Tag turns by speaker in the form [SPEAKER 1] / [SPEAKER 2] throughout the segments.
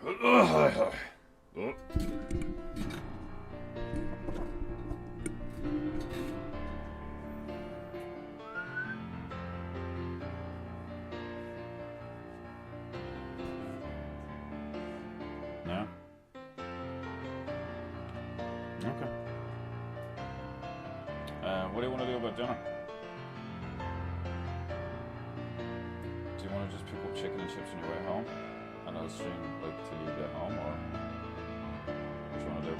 [SPEAKER 1] No? Okay. What do you want to do about dinner? Do you want to just pick up chicken and chips on your way home? And I'll stream like till you get home, or what do you want to do?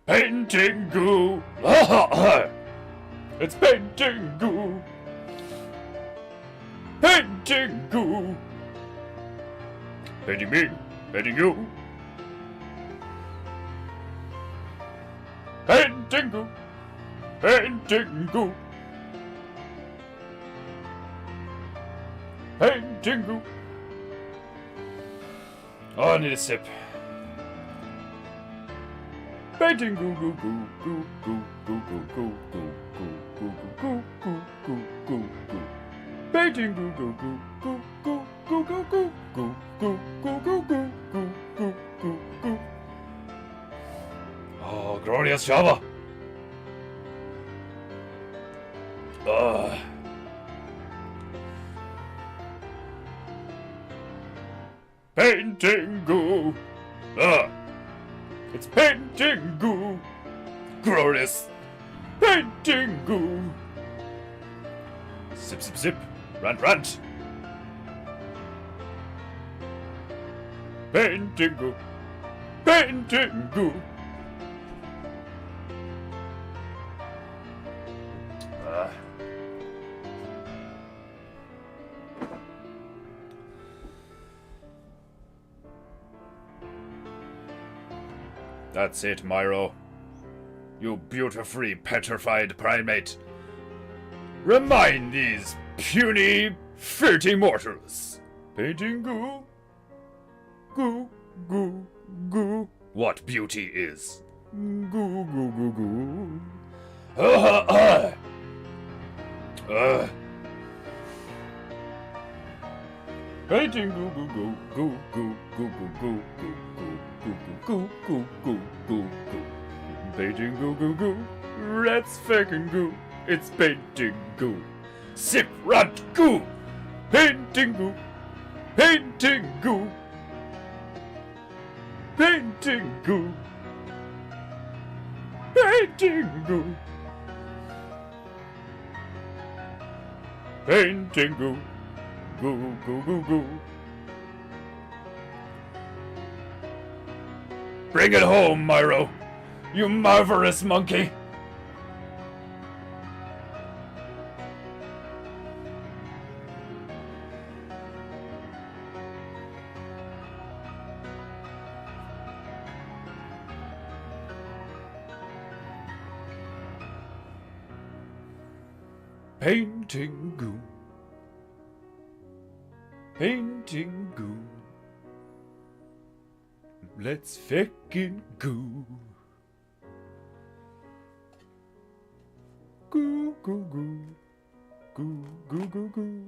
[SPEAKER 1] Paintingu! It's Paintingu! Paintingu! Painting me, painting you. Paintingu! Paintingu! Paintingu! Oh, I need a sip. Painting goo goo goo goo goo goo goo goo goo goo goo goo goo goo goo. Painting goo goo goo goo goo goo goo goo goo goo goo goo goo goo goo goo. Oh, glorious Java. Painting goo. It's Paintingu! Glorious! Paintingu! Sip, sip, sip. Rant, rant. Paintingu! Paintingu! That's it, Myro. You beautifully petrified primate. Remind these puny, flirty mortals. Painting goo. Goo, goo, goo. What beauty is. Goo, goo, goo, goo. Painting goo, goo, goo, goo, goo, goo, goo, goo, goo, goo. Goo goo goo goo goo goo. Painting goo goo goo. Let's fucking goo. It's painting goo. Sip rant goo. Painting goo. Painting goo. Painting goo. Painting goo. Painting goo. Goo goo goo goo. Bring it home, Myro, you marvelous monkey! Painting goo. Painting goo. Let's feckin' goo. Goo, goo, goo. Goo, goo, goo, goo.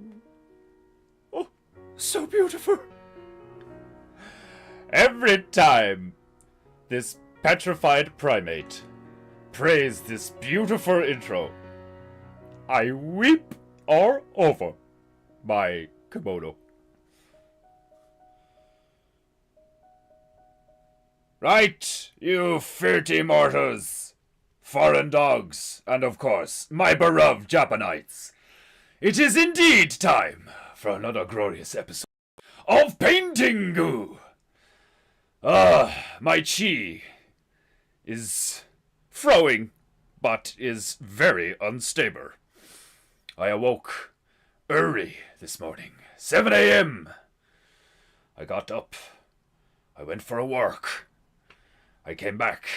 [SPEAKER 1] Oh, so beautiful. Every time this petrified primate prays this beautiful intro, I weep all over my kimono. Right, you filthy mortals, foreign dogs, and of course, my beloved Japanites. It is indeed time for another glorious episode of Paintingu. My chi is flowing, but is very unstable. I awoke early this morning, 7 a.m. I got up. I went for a walk. I came back.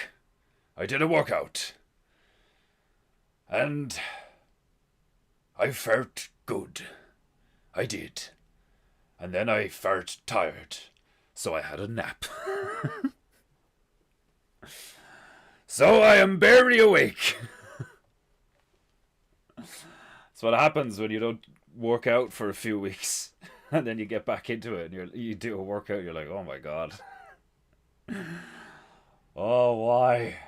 [SPEAKER 1] I did a workout. And I felt good. I did. And then I felt tired, so I had a nap. So I am barely awake. That's what happens when you don't work out for a few weeks. And then you get back into it and you do a workout, you're like, oh my god. Oh, why?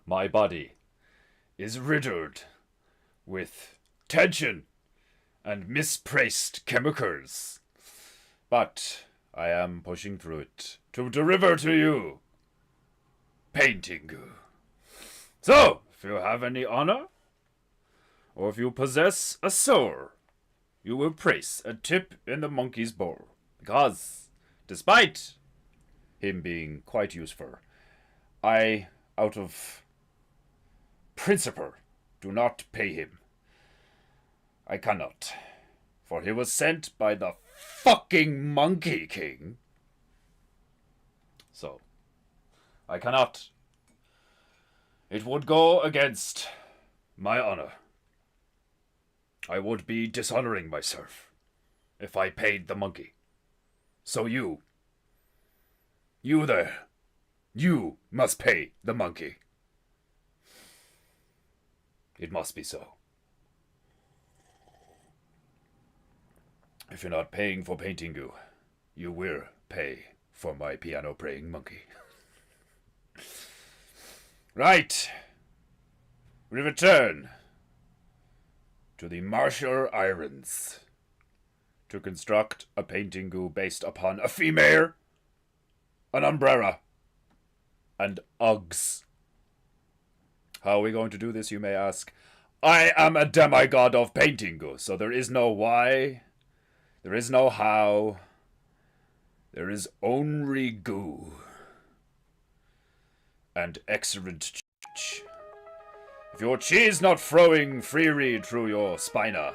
[SPEAKER 1] My body is riddled with tension and misplaced chemicals. But I am pushing through it to deliver to you Paintingu. So, if you have any honor, or if you possess a soul, you will place a tip in the monkey's bowl. Because, despite him being quite useful, I, out of principle, do not pay him. I cannot. For he was sent by the fucking Monkey King. So, I cannot. It would go against my honor. I would be dishonoring myself if I paid the monkey. So you there, you must pay the monkey. It must be so. If you're not paying for Paintingu, you will pay for my piano-praying monkey. Right. We return to the Marshall Islands to construct a Paintingu based upon a female, an umbrella, and Uggs. How are we going to do this, you may ask? I am a demigod of Paintingu, so there is no why, there is no how, there is only goo. And excellent ch. If your chi is not flowing freely through your spina,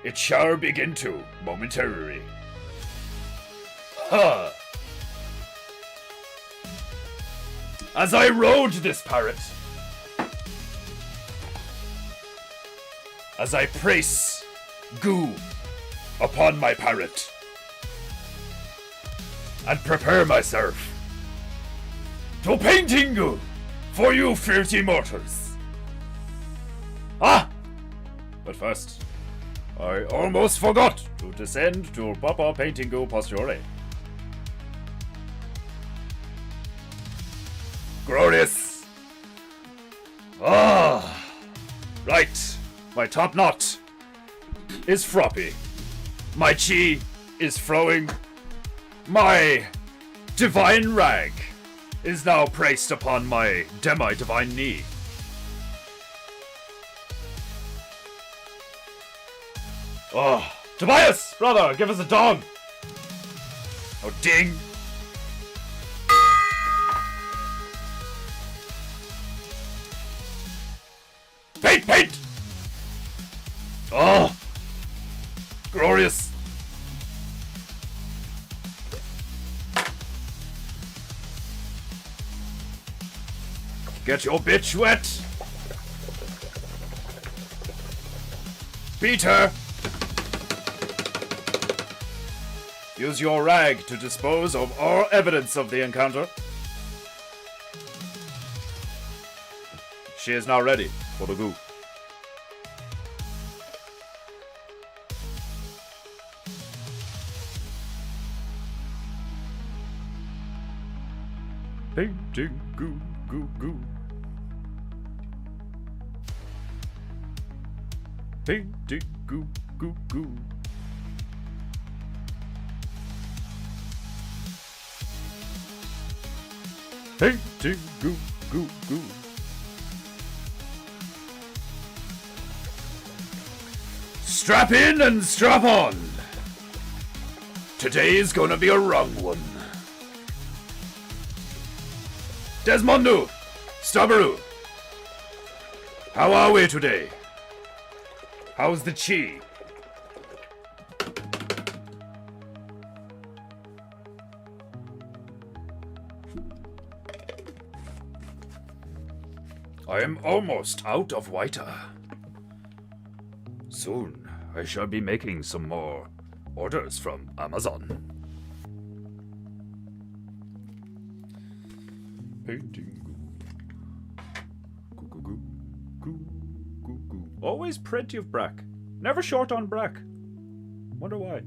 [SPEAKER 1] it shall begin to momentarily. Huh. As I rode this parrot, as I place goo upon my parrot, and prepare myself to Paintingu for you filthy mortals. Ah! But first, I almost forgot to descend to Papa Paintingu Posture. Glorious! Ah! Right, my top knot is froppy. My chi is flowing. My divine rag is now placed upon my demi-divine knee. Oh, Tobias, brother, give us a dog. Oh, ding. Paint, paint. Oh, glorious. Get your bitch wet. Beat her. Use your rag to dispose of all evidence of the encounter. She is now ready for the goo. Painting goo, goo, goo. Painting goo, goo, goo. Painting goo, goo, goo. Strap in and strap on. Today's gonna be a wrong one. Desmondu! Stubberoo! How are we today? How's the chi? I am almost out of water. Soon, I shall be making some more orders from Amazon. Painting. Goo, goo, goo. Goo, goo, goo. Always plenty of brack. Never short on brack. Wonder why.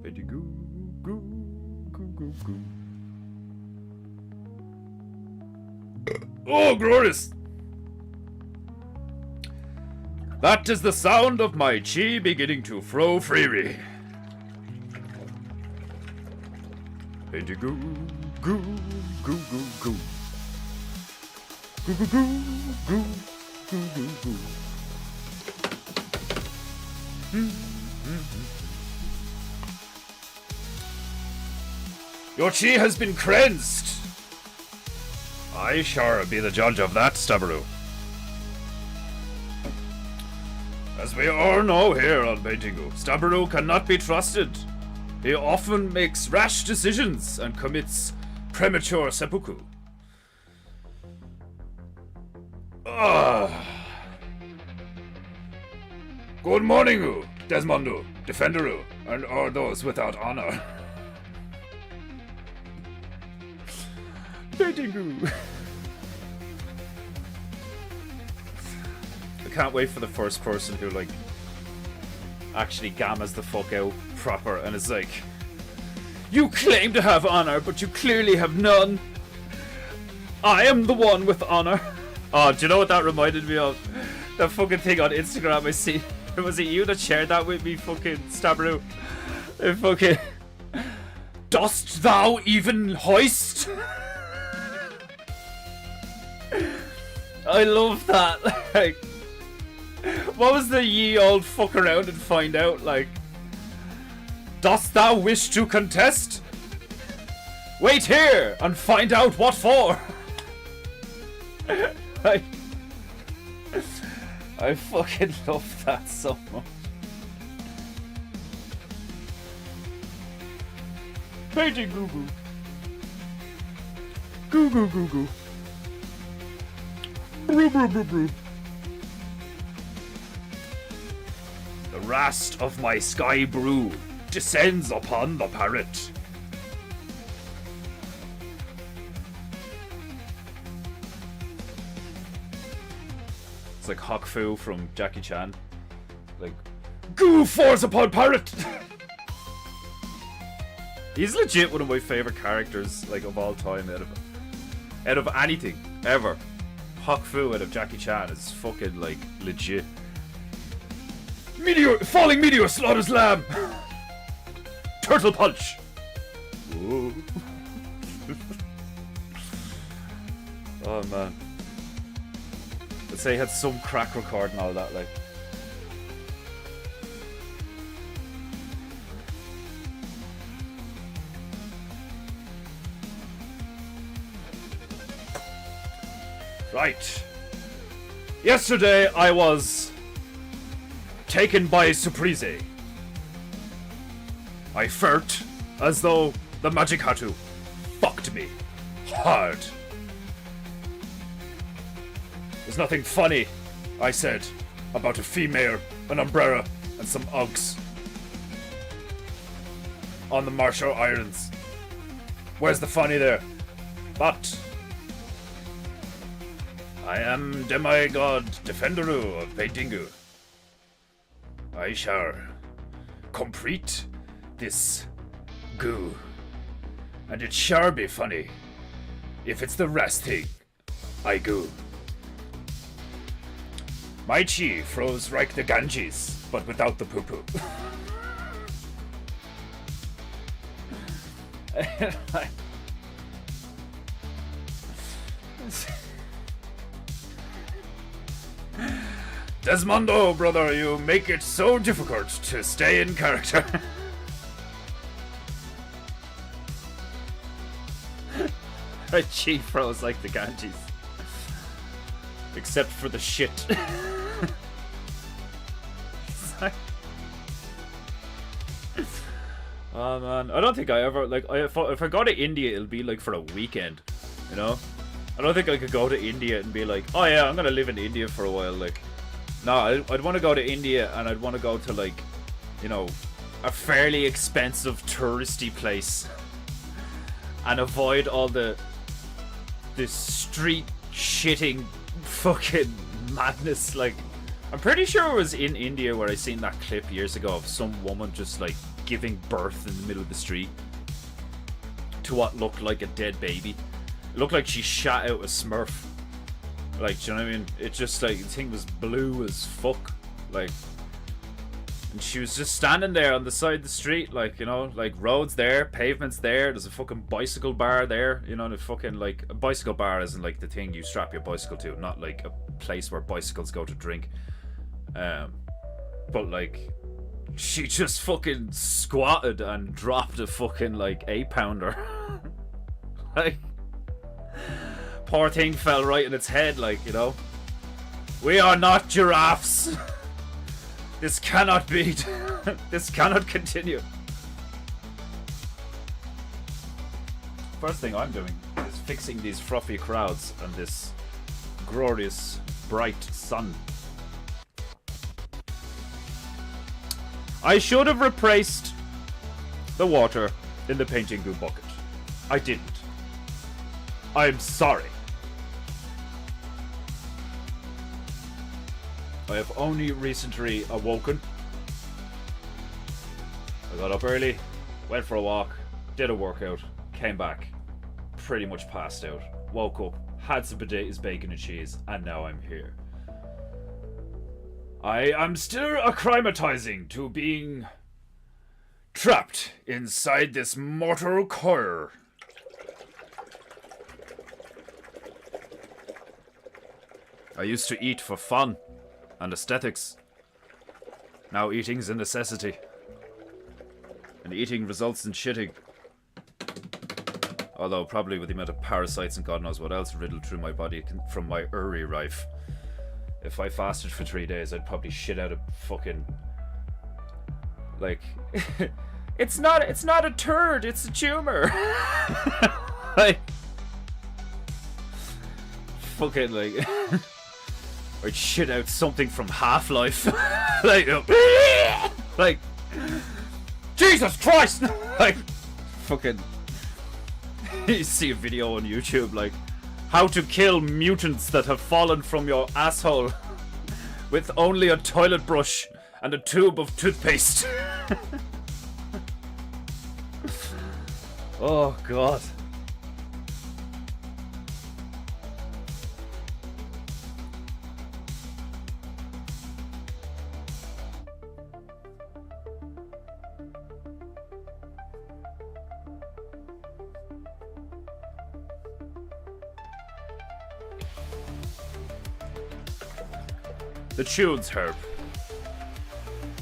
[SPEAKER 1] Painting. Goo, goo, goo, goo, goo. Oh, glorious! That is the sound of my chi beginning to flow freely. Painting goo, goo, goo, goo, goo. Goo, goo, goo, goo, goo, goo, goo. Your chi has been cleansed. I shall be the judge of that, Stabaru. As we all know here on Paintingu, Stabaru cannot be trusted. He often makes rash decisions and commits premature seppuku. Good morning, Desmondu, Defenderu, and all those without honor. Paintingu. I can't wait for the first person who, like, actually gammas the fuck out proper and is like, you claim to have honor, but you clearly have none. I am the one with honor. Oh, do you know what that reminded me of? That fucking thing on Instagram I see. Was it you that shared that with me, fucking Stabaru? Fucking... Dost thou even hoist? I love that. Like, what was the ye old fuck around and find out? Like, dost thou wish to contest? Wait here and find out what for. I fucking love that so much. Painting goo goo. Goo goo goo goo. Brew brew brew brew. The wrath of my sky brew descends upon the parrot. It's like Hawk Fu from Jackie Chan. Like, goo falls upon parrot! He's legit one of my favorite characters, like, of all time out of anything, ever. Hawk Fu out of Jackie Chan is fucking, like, legit. Falling meteor slaughters lamb! Turtle punch! Whoa. Oh, man. Let's say he had some crack record and all that, like. Right. Yesterday I was taken by surprise. I felt as though the Magic Hatu fucked me hard. There's nothing funny, I said, about a female, an umbrella, and some Uggs on the Marshall Islands. Where's the funny there? But I am demigod Defenderu of Paintingu. I shall complete this goo, and it shall be funny if it's the rest thing I goo. My chi flows like the Ganges, but without the poo-poo. Desmondo, brother, you make it so difficult to stay in character. My chi flows like the Ganges. Except for the shit. Oh man, I don't think I ever, like, if I go to India, it'll be like for a weekend, you know? I don't think I could go to India and be like, oh yeah, I'm gonna live in India for a while. Like, no, I'd want to go to India and I'd want to go to like, you know, a fairly expensive touristy place and avoid all the street shitting fucking madness. Like, I'm pretty sure it was in India where I seen that clip years ago of some woman just like giving birth in the middle of the street to what looked like a dead baby. It looked like she shot out a Smurf. Like, do you know what I mean? It just like, the thing was blue as fuck. Like, and she was just standing there on the side of the street, like, you know, like roads there, pavements there, there's a fucking bicycle bar there, you know, the fucking, like, a bicycle bar isn't like the thing you strap your bicycle to, not like a place where bicycles go to drink. But like, she just fucking squatted and dropped a fucking like 8-pounder. Like, poor thing fell right in its head, like, you know. We are not giraffes. This cannot be. This cannot continue. First thing I'm doing is fixing these fluffy crowds and this glorious bright sun. I should have replaced the water in the painting goo bucket. I didn't. I'm sorry. I have only recently awoken. I got up early, went for a walk, did a workout, came back, pretty much passed out. Woke up, had some potatoes, bacon and cheese, and now I'm here. I am still acclimatizing to being trapped inside this mortal coil. I used to eat for fun and aesthetics. Now eating's a necessity. And eating results in shitting. Although probably with the amount of parasites and God knows what else riddled through my body from my Uri rife. If I fasted for 3 days, I'd probably shit out a fucking... Like... It's not a turd, it's a tumor. Like... Fucking like... I'd shit out something from Half-Life. Like... Like... Jesus Christ! Like... Fucking... You see a video on YouTube like... How to kill mutants that have fallen from your asshole with only a toilet brush and a tube of toothpaste. Oh God. The tunes, Herb.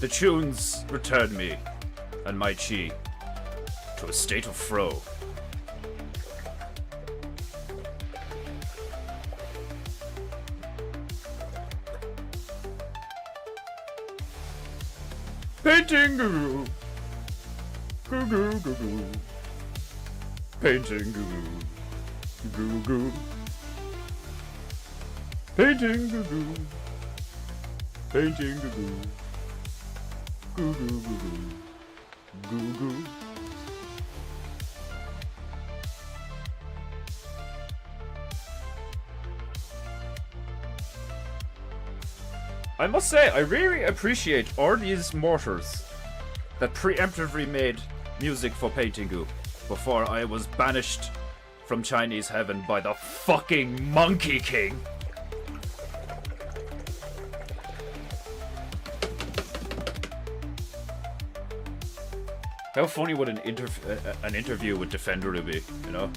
[SPEAKER 1] The tunes return me and my chi to a state of fro. Painting goo goo goo goo goo. Painting goo goo goo. Painting goo goo. Painting goo goo. Goo goo goo goo. Goo goo. I must say, I really appreciate all these mortars that preemptively made music for Painting Goo before I was banished from Chinese heaven by the fucking Monkey King. How funny would an interview with Defender be, you know?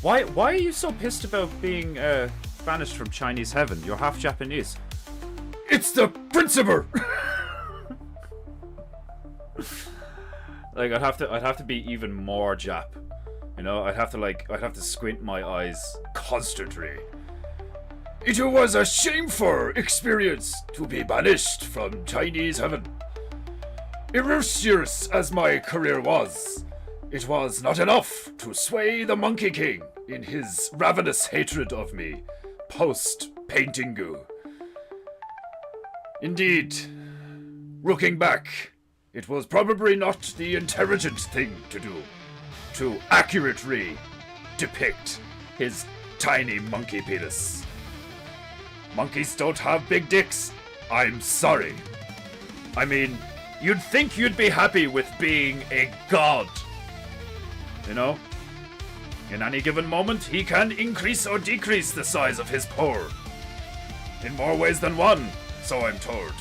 [SPEAKER 1] Why are you so pissed about being banished from Chinese heaven? You're half Japanese. It's the principle. Like I'd have to be even more Jap. You know, I'd have to squint my eyes constantly. It was a shameful experience to be banished from Chinese heaven. Illustrious as my career was, it was not enough to sway the Monkey King. in his ravenous hatred of me post-Paintingu. Indeed, looking back, it was probably not the intelligent thing to do to accurately depict his tiny monkey penis. Monkeys don't have big dicks. I'm sorry. I mean, you'd think you'd be happy with being a god. You know? In any given moment, he can increase or decrease the size of his pore. In more ways than one, so I'm told.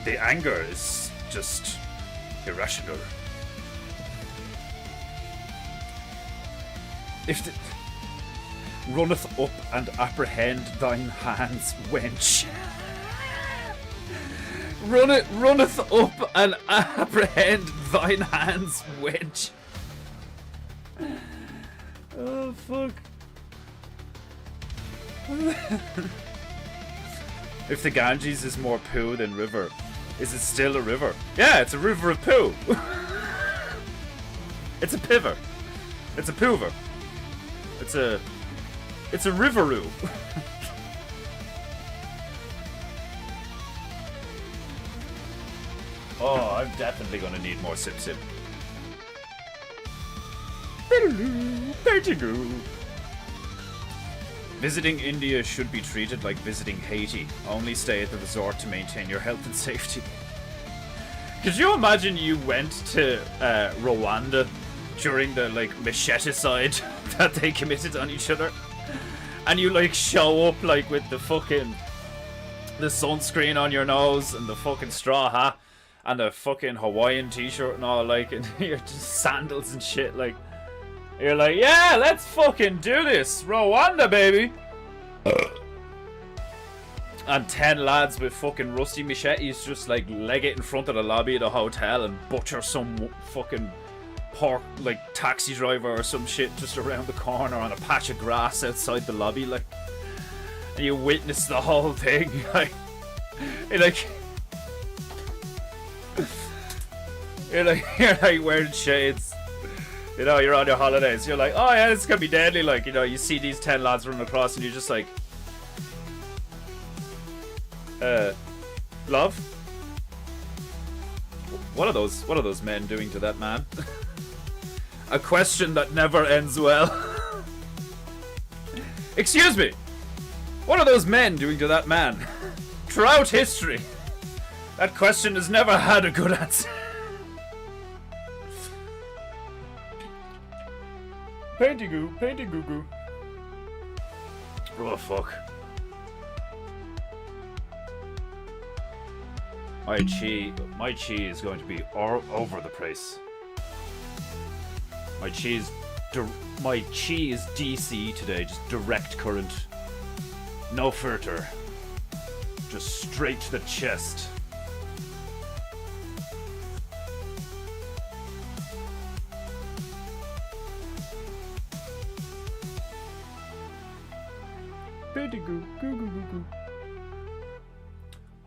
[SPEAKER 1] The anger is just irrational. If the... runneth up and apprehend thine hands, wench. Runneth up and apprehend thine hands, wench. Oh, fuck. If the Ganges is more poo than river, is it still a river? Yeah, it's a river of poo. It's a piver. It's a poover. It's a riveroo. Oh, I'm definitely gonna need more sip sip. Visiting India should be treated like visiting Haiti. Only stay at the resort to maintain your health and safety. Could you imagine you went to Rwanda during the like macheticide that they committed on each other, and you like show up like with the sunscreen on your nose and the fucking straw hat and the fucking Hawaiian t-shirt and all, like, and you're just sandals and shit, like, you're like, yeah, let's fucking do this, Rwanda, baby. And 10 lads with fucking rusty machetes just like leg it in front of the lobby of the hotel and butcher some fucking pork, like, taxi driver or some shit just around the corner on a patch of grass outside the lobby, like, and you witness the whole thing, like, you're like wearing shades, you know, you're on your holidays, you're like, oh yeah, this is gonna be deadly, like, you know, you see these 10 lads running across and you're just like, love? What are those men doing to that man? A question that never ends well. Excuse me, what are those men doing to that man? Throughout history, that question has never had a good answer. Paintingu. Oh, fuck. My chi is going to be all over the place. My chi is DC today, just direct current. No filter. Just straight to the chest.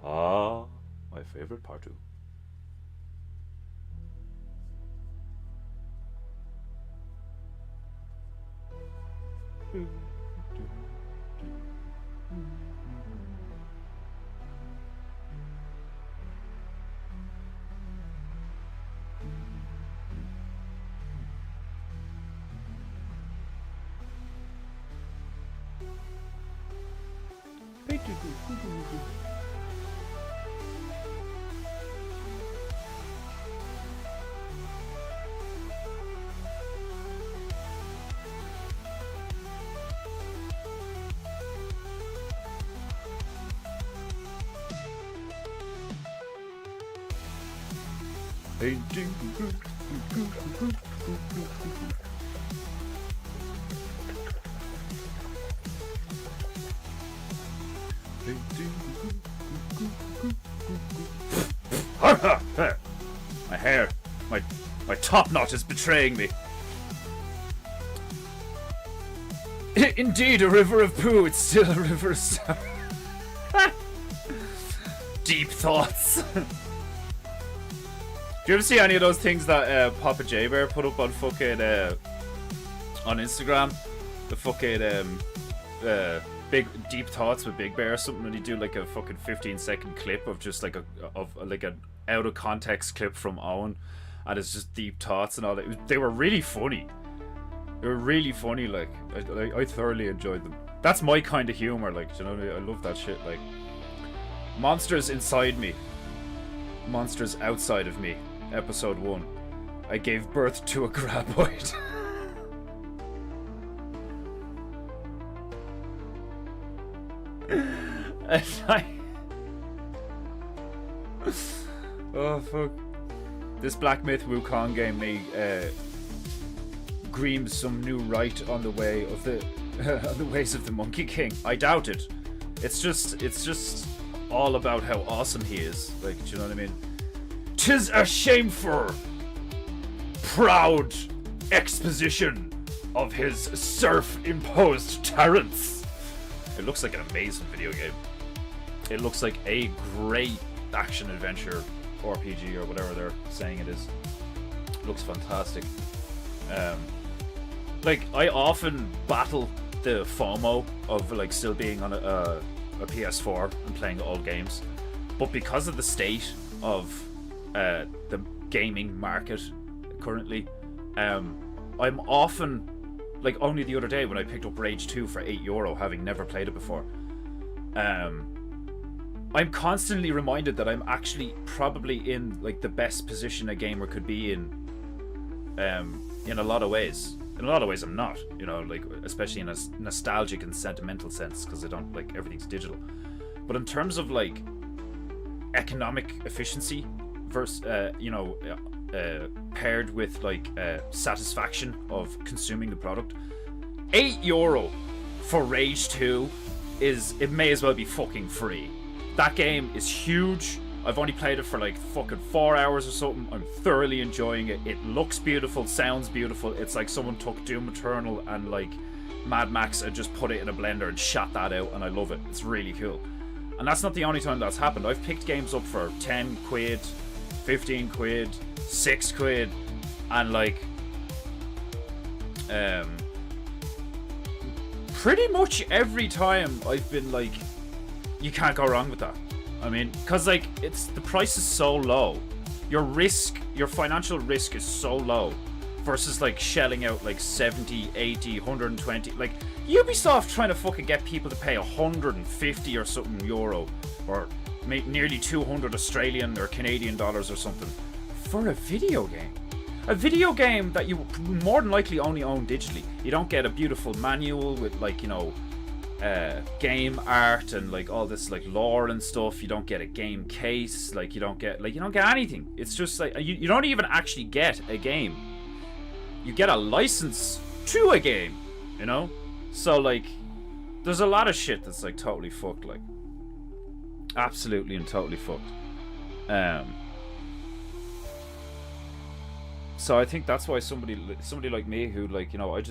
[SPEAKER 1] Ah, my favorite part too. My hair, my top knot is betraying me. Indeed, a river of poo. It's still a river of stuff. Deep thoughts. Do you ever see any of those things that Papa J Bear put up on fucking on Instagram, the fucking big deep thoughts with Big Bear or something, and he do like a fucking 15-second clip of just like an out of context clip from Owen, and it's just deep thoughts and all that. They were really funny. They were really funny. Like I thoroughly enjoyed them. That's my kind of humor. Like, you know, I love that shit. Like, monsters inside me, monsters outside of me. Episode 1. I gave birth to a graboid. And oh fuck! This Black Myth Wukong game may dream some new right on the way of the on the ways of the Monkey King. I doubt it. It's just all about how awesome he is. Like, do you know what I mean? 'Tis a shameful, proud exposition of his serf-imposed tyrants. It looks like an amazing video game. It looks like a great action-adventure RPG or whatever they're saying it is. It looks fantastic. Like, I often battle the FOMO of like still being on a PS4 and playing old games, but because of the state of the gaming market currently, I'm often, like only the other day when I picked up Rage 2 for €8, having never played it before, I'm constantly reminded that I'm actually probably in like the best position a gamer could be in a lot of ways. In a lot of ways I'm not, you know, like especially in a nostalgic and sentimental sense, because I don't, like, everything's digital. But in terms of like economic efficiency versus paired with like satisfaction of consuming the product, €8 for Rage 2 it may as well be fucking free. That game is huge. I've only played it for like fucking 4 hours or something. I'm thoroughly enjoying it. It looks beautiful, sounds beautiful. It's like someone took Doom Eternal and like Mad Max and just put it in a blender and shot that out, and I love it. It's really cool. And that's not the only time that's happened. I've picked games up for 10 quid, 15 quid, 6 quid, and like pretty much every time I've been like, you can't go wrong with that. I mean, because like the price is so low, your financial risk is so low versus like shelling out like 70, 80, 120. Like Ubisoft trying to fucking get people to pay 150 or something euro, or nearly 200 Australian or Canadian dollars or something for a video game. A video game that you more than likely only own digitally. You don't get a beautiful manual with like, you know, game art and like all this like lore and stuff. You don't get a game case. Like you don't get anything. It's just like you don't even actually get a game. You get a license to a game, you know. So like, there's a lot of shit that's like totally fucked. Like, absolutely and totally fucked. So I think that's why somebody like me who, like, you know, I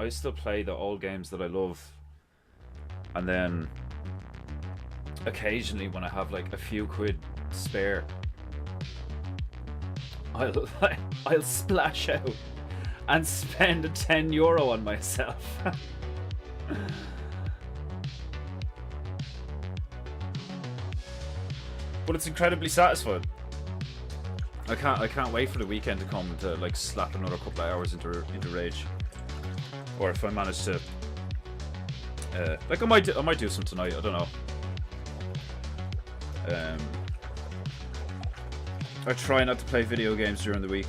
[SPEAKER 1] still play the old games that I love. And then occasionally when I have like a few quid spare, I'll splash out and spend €10 on myself. But it's incredibly satisfying. I can't wait for the weekend to come to like slap another couple of hours into Rage. Or if I manage to like I might do some tonight, I don't know. I try not to play video games during the week.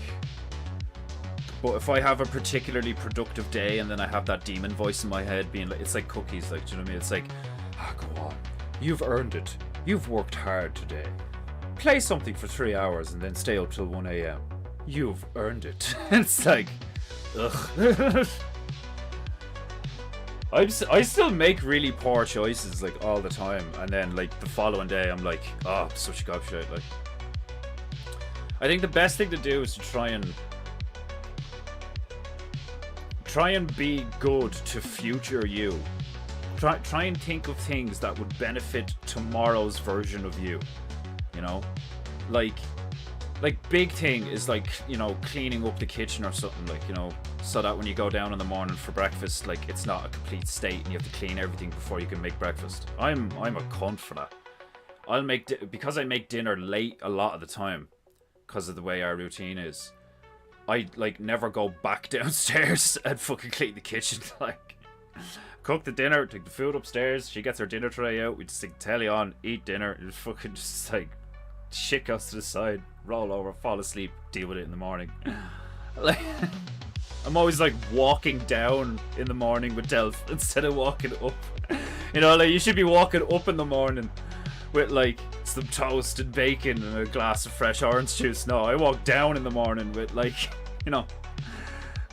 [SPEAKER 1] But if I have a particularly productive day and then I have that demon voice in my head being like, it's like cookies, like, do you know what I mean? It's like, go on. You've earned it. You've worked hard today. Play something for 3 hours and then stay up till 1 a.m. You've earned it. It's like, ugh. I still make really poor choices like all the time, and then like the following day I'm like, oh, such a gobshite. Like, I think the best thing to do is to try and be good to future you. Try and think of things that would benefit tomorrow's version of you. You know, like
[SPEAKER 2] like, big thing is, like, you know, cleaning up the kitchen or something, like, you know, so that when you go down in the morning for breakfast, like, it's not a complete state and you have to clean everything before you can make breakfast. I'm a cunt for that. Because I make dinner late a lot of the time, because of the way our routine is, I, like, never go back downstairs and fucking clean the kitchen. Like, cook the dinner, take the food upstairs, she gets her dinner tray out, we just stick the telly on, eat dinner, and fucking just, like, shit goes to the side, roll over, fall asleep, deal with it in the morning. Like, I'm always, like, walking down in the morning with Delph instead of walking up. You know, like, you should be walking up in the morning with, like, some toast and bacon and a glass of fresh orange juice. No, I walk down in the morning with, like, you know,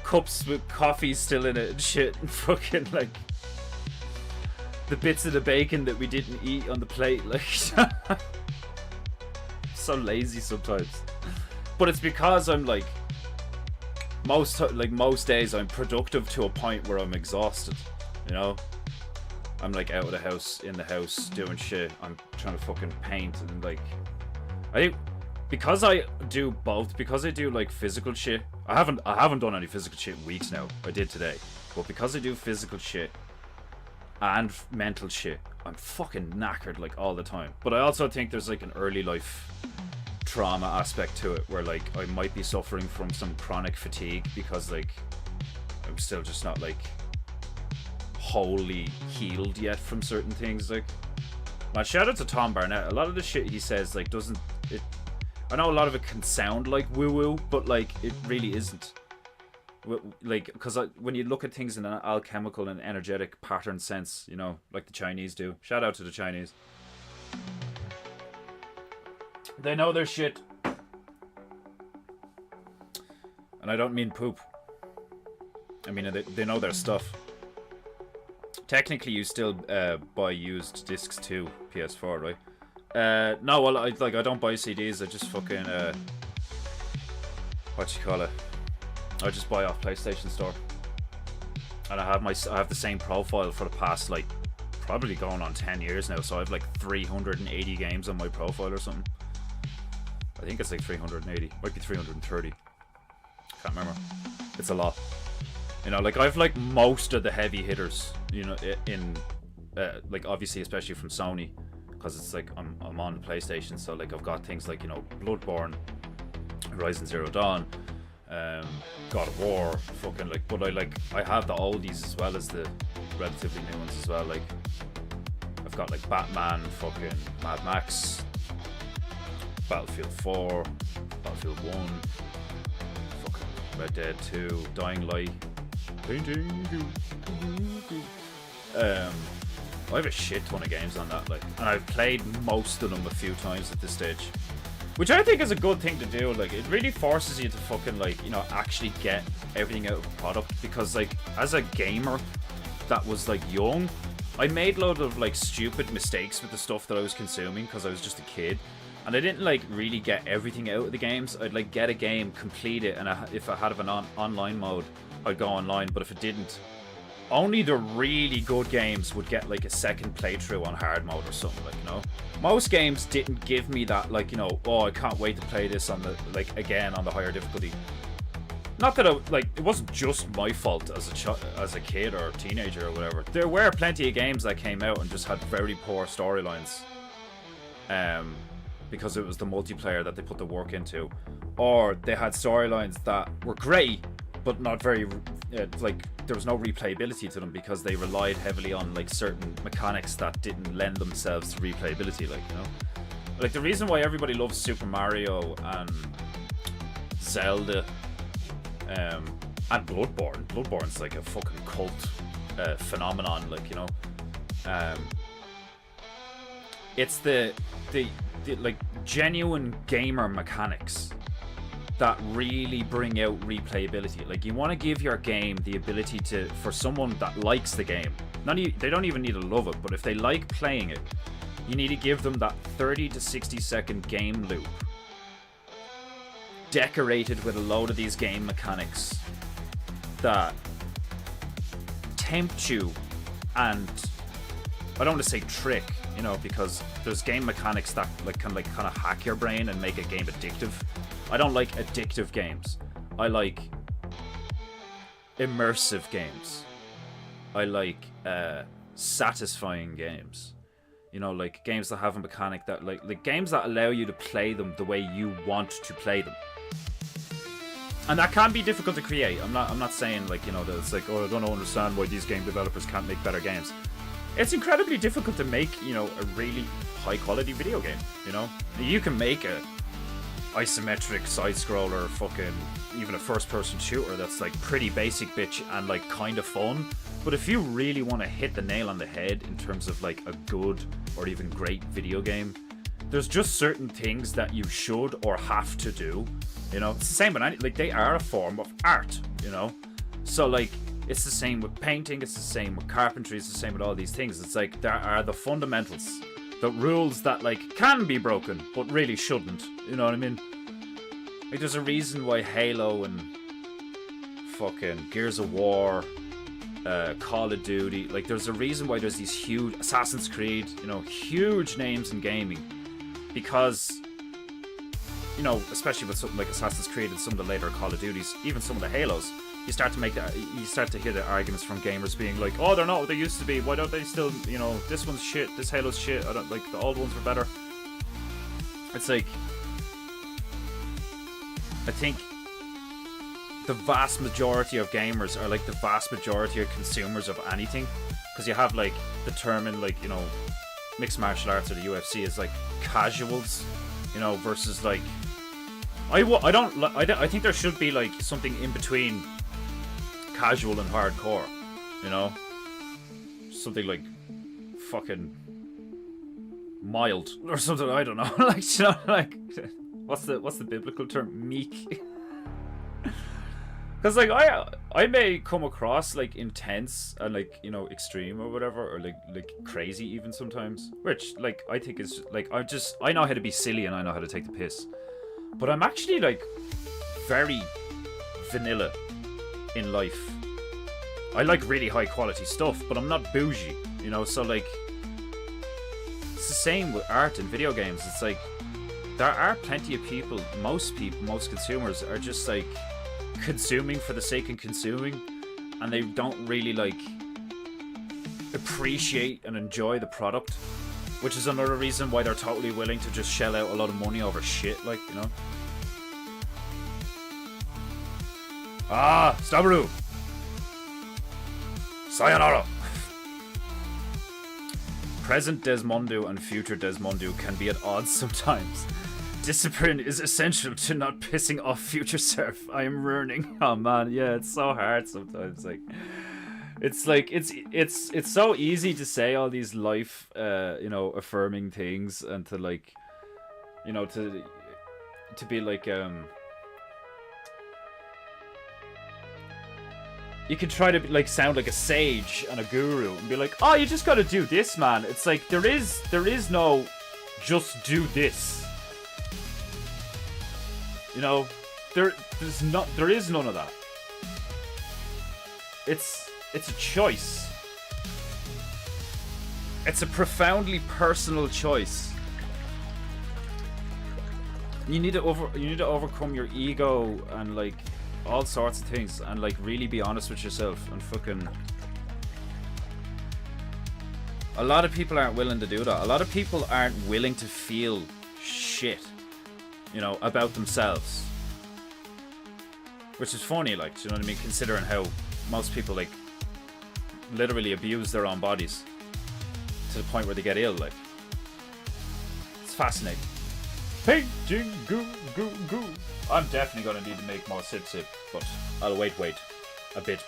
[SPEAKER 2] cups with coffee still in it and shit, and fucking, like, the bits of the bacon that we didn't eat on the plate. Like, so lazy sometimes. But it's because I'm, like, most days I'm productive to a point where I'm exhausted, you know? I'm, like, out of the house, in the house, doing shit. I'm trying to fucking paint, and, like, I think because I do both, because I do, like, physical shit. I haven't done any physical shit in weeks now. I did today, but because I do physical shit and mental shit, I'm fucking knackered, like, all the time. But I also think there's, like, an early life trauma aspect to it, where, like, I might be suffering from some chronic fatigue because, like, I'm still just not, like, wholly healed yet from certain things. Like, man, shout out to Tom Barnett. A lot of the shit he says, like, doesn't it, I know a lot of it can sound like woo-woo, but, like, it really isn't. Like, because when you look at things in an alchemical and energetic pattern sense, you know, like the Chinese do. Shout out to the Chinese. They know their shit. And I don't mean poop. I mean, they know their stuff. Technically, you still buy used discs too, PS4, right? No, well, I don't buy CDs. I just fucking what you call it? I just buy off PlayStation Store, and I have the same profile for the past, like, probably going on 10 years now. So I have, like, 380 games on my profile or something. I think it's like 380, might be 330. Can't remember. It's a lot. You know, like, I've, like, most of the heavy hitters, you know, in like, obviously, especially from Sony, because it's like I'm on the PlayStation, so, like, I've got things like, you know, Bloodborne, Horizon Zero Dawn, God of War, fucking, like, but I have the oldies as well as the relatively new ones as well. Like, I've got, like, Batman, fucking Mad Max, Battlefield 4, Battlefield 1, fucking Red Dead 2, Dying Light, Painting. I have a shit ton of games on that, like, and I've played most of them a few times at this stage, which I think is a good thing to do. Like, it really forces you to fucking, like, you know, actually get everything out of the product, because, like, as a gamer that was, like, young, I made a load of, like, stupid mistakes with the stuff that I was consuming because I was just a kid, and I didn't, like, really get everything out of the games. I'd, like, get a game, complete it, and if I had an online mode, I'd go online, but if it didn't, only the really good games would get, like, a second playthrough on hard mode or something, like, you know. Most games didn't give me that, like, you know, oh, I can't wait to play this on the, like, again on the higher difficulty. Not that it wasn't just my fault as a kid or a teenager or whatever. There were plenty of games that came out and just had very poor storylines, because it was the multiplayer that they put the work into, or they had storylines that were great but not very, like, there was no replayability to them because they relied heavily on, like, certain mechanics that didn't lend themselves to replayability, like, you know. Like, the reason why everybody loves Super Mario and Zelda and Bloodborne's like a fucking cult phenomenon, like, you know. It's the like, genuine gamer mechanics that really bring out replayability. Like, you want to give your game the ability to, for someone that likes the game, they don't even need to love it, but if they like playing it, you need to give them that 30 to 60 second game loop decorated with a load of these game mechanics that tempt you, and I don't want to say trick, you know, because there's game mechanics that, like, can, like, kind of hack your brain and make a game addictive. I don't like addictive games. I like immersive games. I like satisfying games. You know, like games that have a mechanic that like games that allow you to play them the way you want to play them. And that can be difficult to create. I'm not saying like, you know, that it's like, oh, I don't understand why these game developers can't make better games. It's incredibly difficult to make, you know, a really high quality video game, you know? You can make a isometric side scroller, fucking even a first person shooter that's like pretty basic bitch and like kind of fun. But if you really want to hit the nail on the head in terms of like a good or even great video game, there's just certain things that you should or have to do. You know, it's the same with any, like they are a form of art, you know? So like, it's the same with painting, it's the same with carpentry, it's the same with all these things. It's like, there are the fundamentals, the rules that like can be broken, but really shouldn't. You know what I mean? Like there's a reason why Halo and fucking Gears of War, Call of Duty, like there's a reason why there's these huge, Assassin's Creed, you know, huge names in gaming. Because, you know, especially with something like Assassin's Creed and some of the later Call of Duties, even some of the Halos, you start to hear the arguments from gamers being like, oh, they're not what they used to be, why don't they still, you know, this one's shit, this Halo's shit, I don't like, the old ones were better. It's like, I think the vast majority of gamers are like the vast majority of consumers of anything, because you have like the term in like, you know, mixed martial arts or the UFC is like casuals, you know, versus like I think there should be like something in between casual and hardcore, you know, something like fucking mild or something. I don't know, like, you know, like what's the biblical term? Meek. Because like I may come across like intense and like, you know, extreme or whatever, or like crazy even sometimes, which like I think is like I know how to be silly and I know how to take the piss, but I'm actually like very vanilla in life. I like really high quality stuff, but I'm not bougie, you know. So like it's the same with art and video games. It's like there are plenty of people, most consumers are just like consuming for the sake of consuming, and they don't really like appreciate and enjoy the product, which is another reason why they're totally willing to just shell out a lot of money over shit, like, you know. Ah, Stabaru! Sayonara! Present Desmondu and future Desmondu can be at odds sometimes. Discipline is essential to not pissing off future Surf. I am learning. Oh man, yeah, it's so hard sometimes. Like, it's so easy to say all these life, you know, affirming things, and to like, you know, to be like, you can try to like sound like a sage and a guru and be like, oh, you just gotta do this, man. It's like there is no just do this. You know, there is none of that. It's a choice. It's a profoundly personal choice. You need to overcome your ego and like all sorts of things, and like really be honest with yourself, and fucking a lot of people aren't willing to do that. A lot of people aren't willing to feel shit, you know, about themselves. Which is funny, like, do you know what I mean? Considering how most people, like, literally abuse their own bodies to the point where they get ill, like. It's fascinating. Painting goo goo goo. I'm definitely gonna need to make more sip, but I'll wait a bit.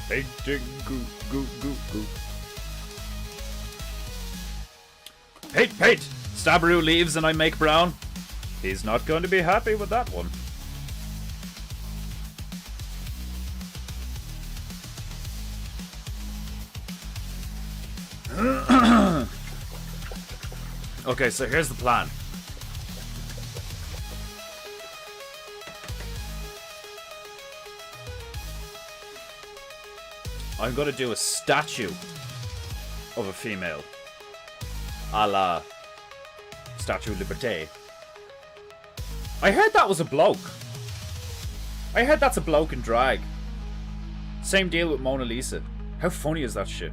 [SPEAKER 2] Painting goo goo goo goo. Paint! Stabaru leaves and I make brown. He's not going to be happy with that one. Okay, so here's the plan. I'm going to do a statue of a female. A la Statue of Liberté. I heard that was a bloke. I heard that's a bloke in drag. Same deal with Mona Lisa. How funny is that shit?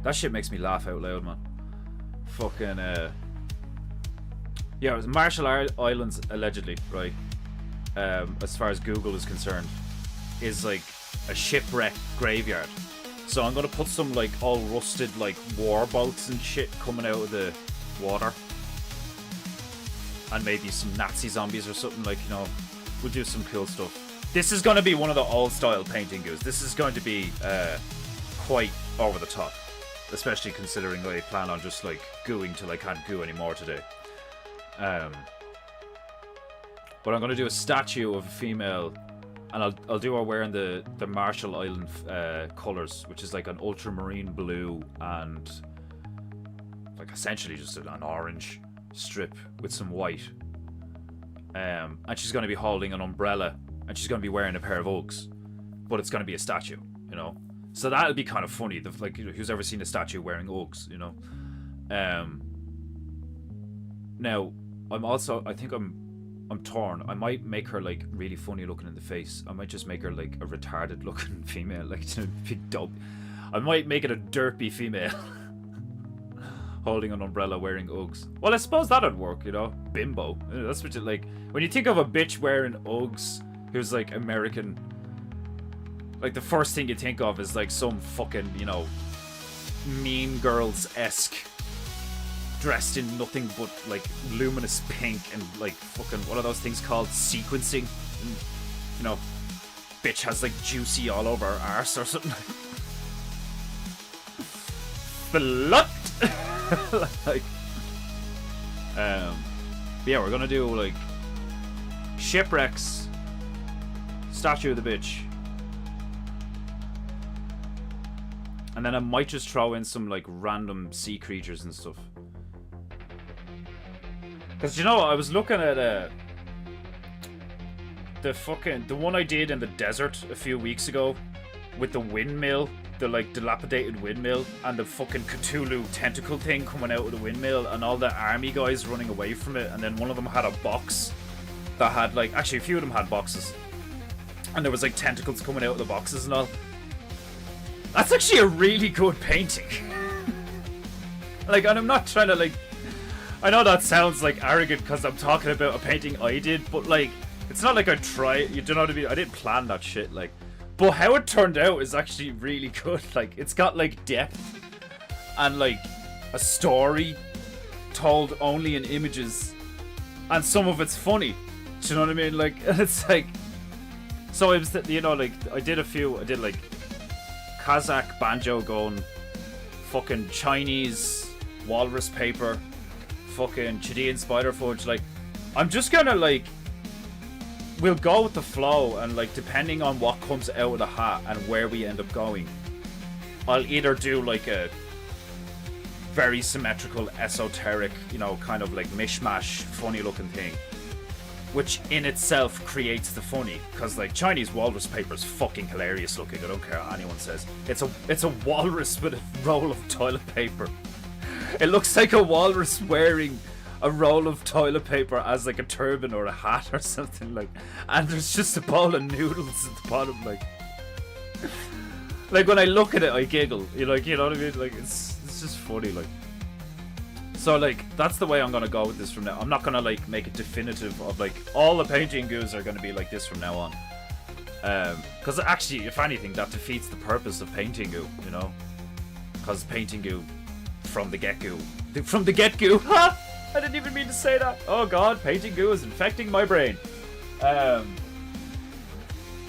[SPEAKER 2] That shit makes me laugh out loud, man. Fucking, yeah, it was Marshall Islands, allegedly, right? As far as Google is concerned, is like a shipwreck graveyard. So I'm gonna put some like all rusted like war boats and shit coming out of the water. And maybe some Nazi zombies or something, like, you know, we'll do some cool stuff. This is going to be one of the old style painting goos. This is going to be quite over the top. Especially considering I plan on just like gooing till I can't goo anymore today. But I'm going to do a statue of a female, and I'll do her wearing the Marshall Island colours, which is like an ultramarine blue and like essentially just an orange strip with some white, and she's going to be holding an umbrella, and she's going to be wearing a pair of Uggs, but it's going to be a statue, you know. So that'll be kind of funny. Like, who's ever seen a statue wearing Uggs, you know? Now, I think I'm torn. I might make her like really funny looking in the face. I might just make her like a retarded looking female, like a big dope. I might make it a derpy female. Holding an umbrella, wearing Uggs. Well, I suppose that'd work, you know. Bimbo. That's what you like. When you think of a bitch wearing Uggs who's like American, like the first thing you think of is like some fucking, you know, Mean Girls-esque, dressed in nothing but like luminous pink and like fucking, what are those things called? Sequencing. And, you know, bitch has like juicy all over her arse or something. Slut. Like, yeah, we're gonna do like shipwrecks, statue of the bitch, and then I might just throw in some like random sea creatures and stuff. Cause you know, I was looking at the one I did in the desert a few weeks ago with the windmill. The like dilapidated windmill and the fucking Cthulhu tentacle thing coming out of the windmill and all the army guys running away from it, and then one of them had a box that had like, actually a few of them had boxes, and there was like tentacles coming out of the boxes and all. That's actually a really good painting. Like, and I'm not trying to like, I know that sounds like arrogant because I'm talking about a painting I did, but like, it's not like I try, you know what I mean? I didn't plan that shit, like. But how it turned out is actually really good. Like, it's got like depth and like a story told only in images, and some of it's funny. Do you know what I mean? Like, it's like, so it was, you know, like I did like Kazakh banjo going, fucking Chinese walrus paper, fucking Chilean spider fudge. Like, I'm just gonna like, we'll go with the flow, and like depending on what comes out of the hat and where we end up going, I'll either do like a very symmetrical, esoteric, you know, kind of like mishmash, funny looking thing, which in itself creates the funny, because like Chinese walrus paper is fucking hilarious looking. I don't care what anyone says. It's a walrus with a roll of toilet paper. It looks like a walrus wearing a roll of toilet paper as like a turban or a hat or something, like, and there's just a bowl of noodles at the bottom, like when I look at it I giggle, you know what I mean? Like, it's just funny, like. So like, that's the way I'm gonna go with this from now. I'm not gonna like make it definitive of like all the painting goos are gonna be like this from now on, because actually, if anything, that defeats the purpose of painting goo, you know, because painting goo from the get-go, ha! I didn't even mean to say that. Oh god, painting goo is infecting my brain.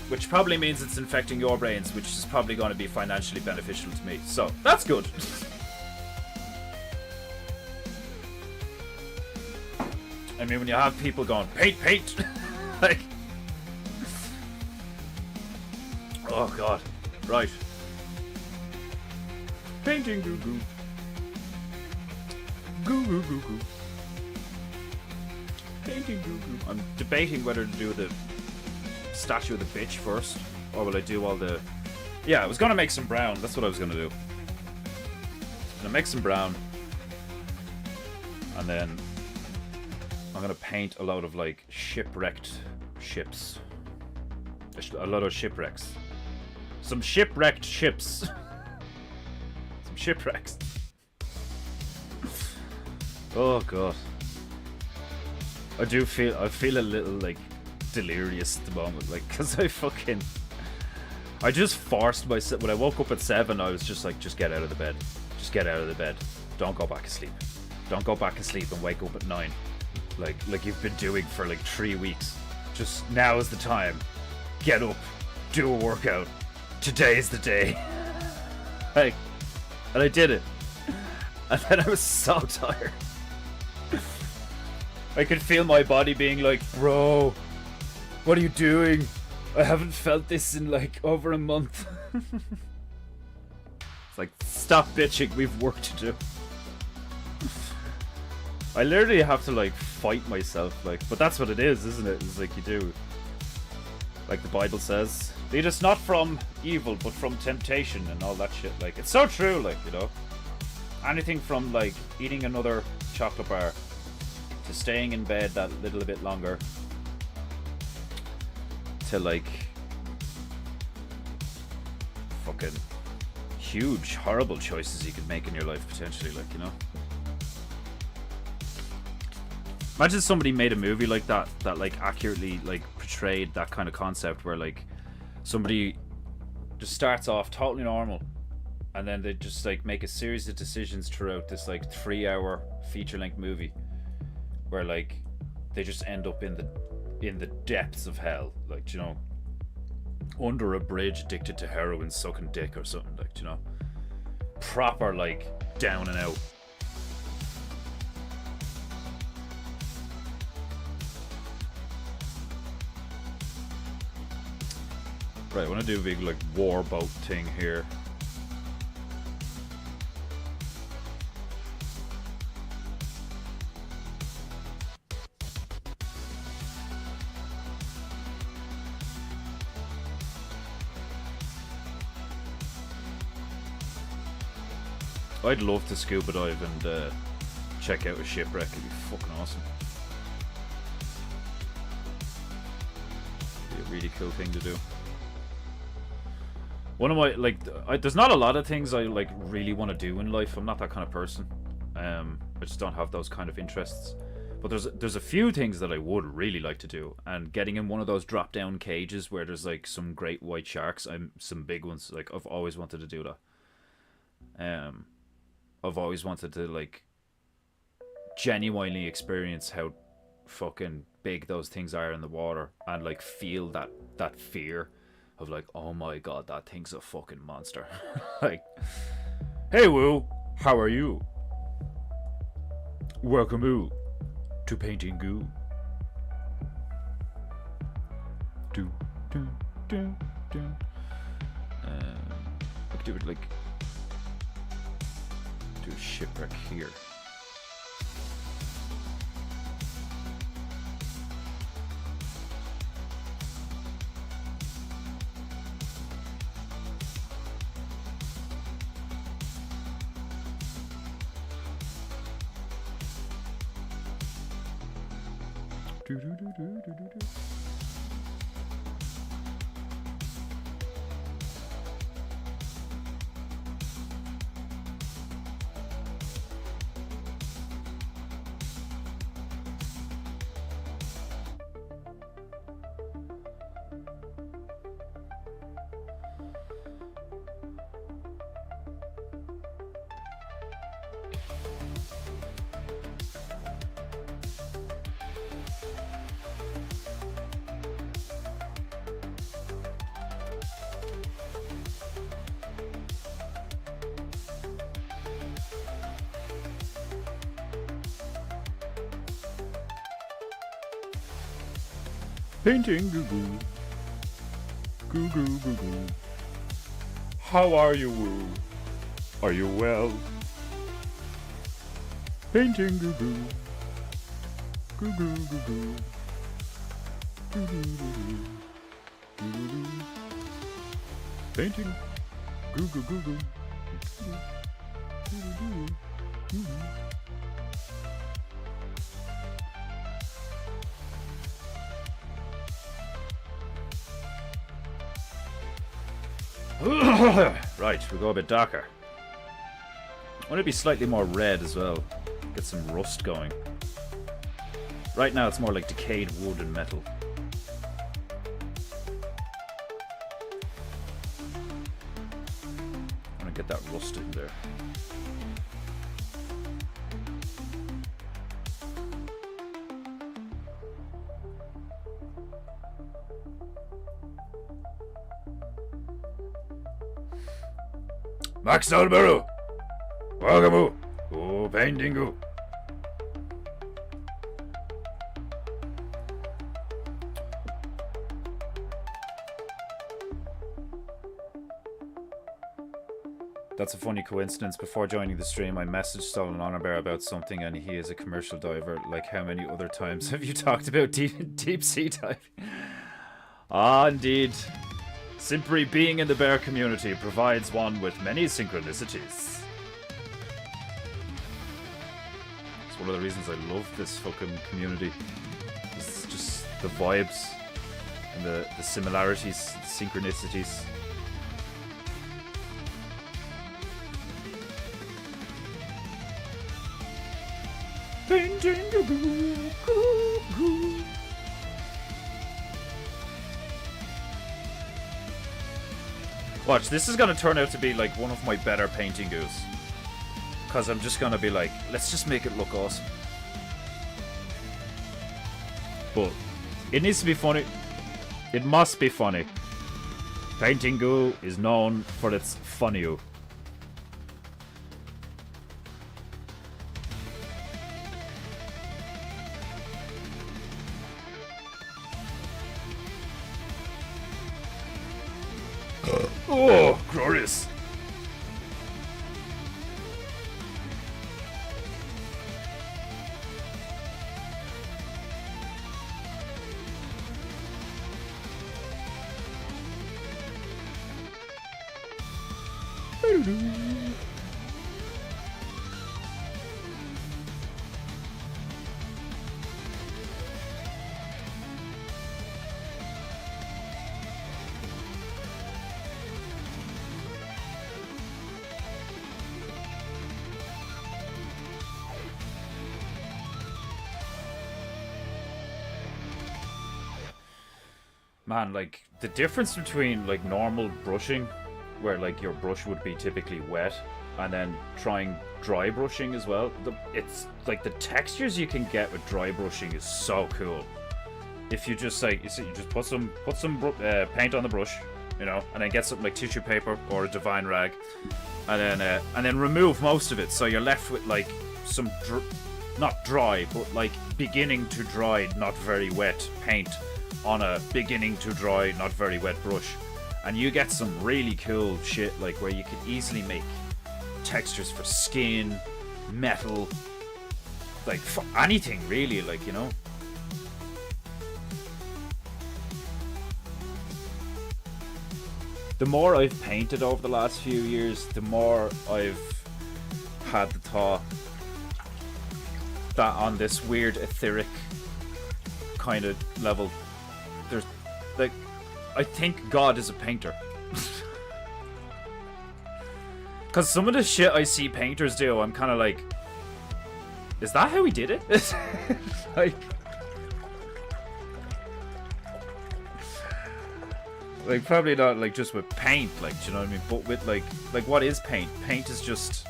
[SPEAKER 2] Which probably means it's infecting your brains, which is probably going to be financially beneficial to me. So, that's good. I mean, when you have people going, paint! Like... Oh god. Right. Painting goo goo. Goo goo goo goo. Painting goo goo. I'm debating whether to do the statue of the bitch first, or will I do all the... Yeah, I was gonna make some brown. That's what I was gonna do. I'm gonna make some brown, and then I'm gonna paint a lot of like shipwrecked ships. A lot of shipwrecks. Some shipwrecked ships. Some shipwrecks. Oh god. I feel a little like delirious at the moment, like, cause I just forced myself. When I woke up at 7, I was just like, just get out of the bed. Just get out of the bed. Don't go back asleep. Don't go back asleep and wake up at 9. Like you've been doing for like 3 weeks. Just now is the time. Get up. Do a workout. Today is the day. Like, and I did it. And then I was so tired. I could feel my body being like, bro, what are you doing? I haven't felt this in like over a month. It's like, stop bitching, we've work to do. I literally have to like fight myself, like, but that's what it is, isn't it? It's like you do. Like the Bible says, lead us not from evil, but from temptation and all that shit. Like, it's so true, like, you know. Anything from like eating another chocolate bar to staying in bed that little bit longer to like fucking huge, horrible choices you could make in your life potentially, like, you know. Imagine somebody made a movie like that like accurately like portrayed that kind of concept where like somebody just starts off totally normal and then they just like make a series of decisions throughout this like 3-hour feature-length movie where like they just end up in the depths of hell, like, you know, under a bridge addicted to heroin sucking dick or something, like, you know, proper like down and out. Right, I want to do a big like war boat thing here. I'd love to scuba dive and check out a shipwreck. It'd be fucking awesome. Be a really cool thing to do. One of my, like, there's not a lot of things I like really want to do in life. I'm not that kind of person. I just don't have those kind of interests. But there's a few things that I would really like to do, and getting in one of those drop down cages where there's like some great white sharks, some big ones. Like, I've always wanted to do that. I've always wanted to like genuinely experience how fucking big those things are in the water and like feel that fear of like, oh my god, that thing's a fucking monster. Like, hey Woo, how are you? Welcome Woo to Painting Goo. Do do do do. I could do it like do a shipwreck here. Do do do do do do do. Painting Goo Goo. Goo Goo Goo Goo. How are you, Woo? Are you well? Painting Goo Goo. Goo Goo Goo Goo. Goo Goo Goo Goo. Goo Goo Goo. Painting Goo Goo Goo Goo. Goo Goo Goo Goo. Right, we'll go a bit darker. I want it to be slightly more red as well. Get some rust going. Right now it's more like decayed wood and metal. I want to get that rust in there. Max Dalbero! Wagamu! Oh, paintingu! That's a funny coincidence. Before joining the stream, I messaged Stolen Honor Bear about something, and he is a commercial diver. Like, how many other times have you talked about deep sea diving? Ah, indeed. Simply being in the bear community provides one with many synchronicities. It's one of the reasons I love this fucking community. It's just the vibes and the similarities, the synchronicities. Watch, this is gonna turn out to be like one of my better painting goos. Cause I'm just gonna be like, let's just make it look awesome. But it needs to be funny. It must be funny. Painting goo is known for its funny. Oh, glorious. Man, like, the difference between, like, normal brushing, where, like, your brush would be typically wet, and then trying dry brushing as well, it's, like, the textures you can get with dry brushing is so cool. If you just, like, you just put some paint on the brush, you know, and then get something like tissue paper or a divine rag, and then remove most of it, so you're left with, like, some, not dry, but, like, beginning to dry, not very wet paint on a beginning to dry, not very wet brush, and you get some really cool shit, like where you can easily make textures for skin, metal, like for anything really, like, you know. The more I've painted over the last few years, the more I've had the thought that on this weird etheric kind of level, there's, like, I think God is a painter. Because some of the shit I see painters do, I'm kind of like, is that how he did it? like probably not like just with paint, like, do you know what I mean? But with like what is paint? Paint is just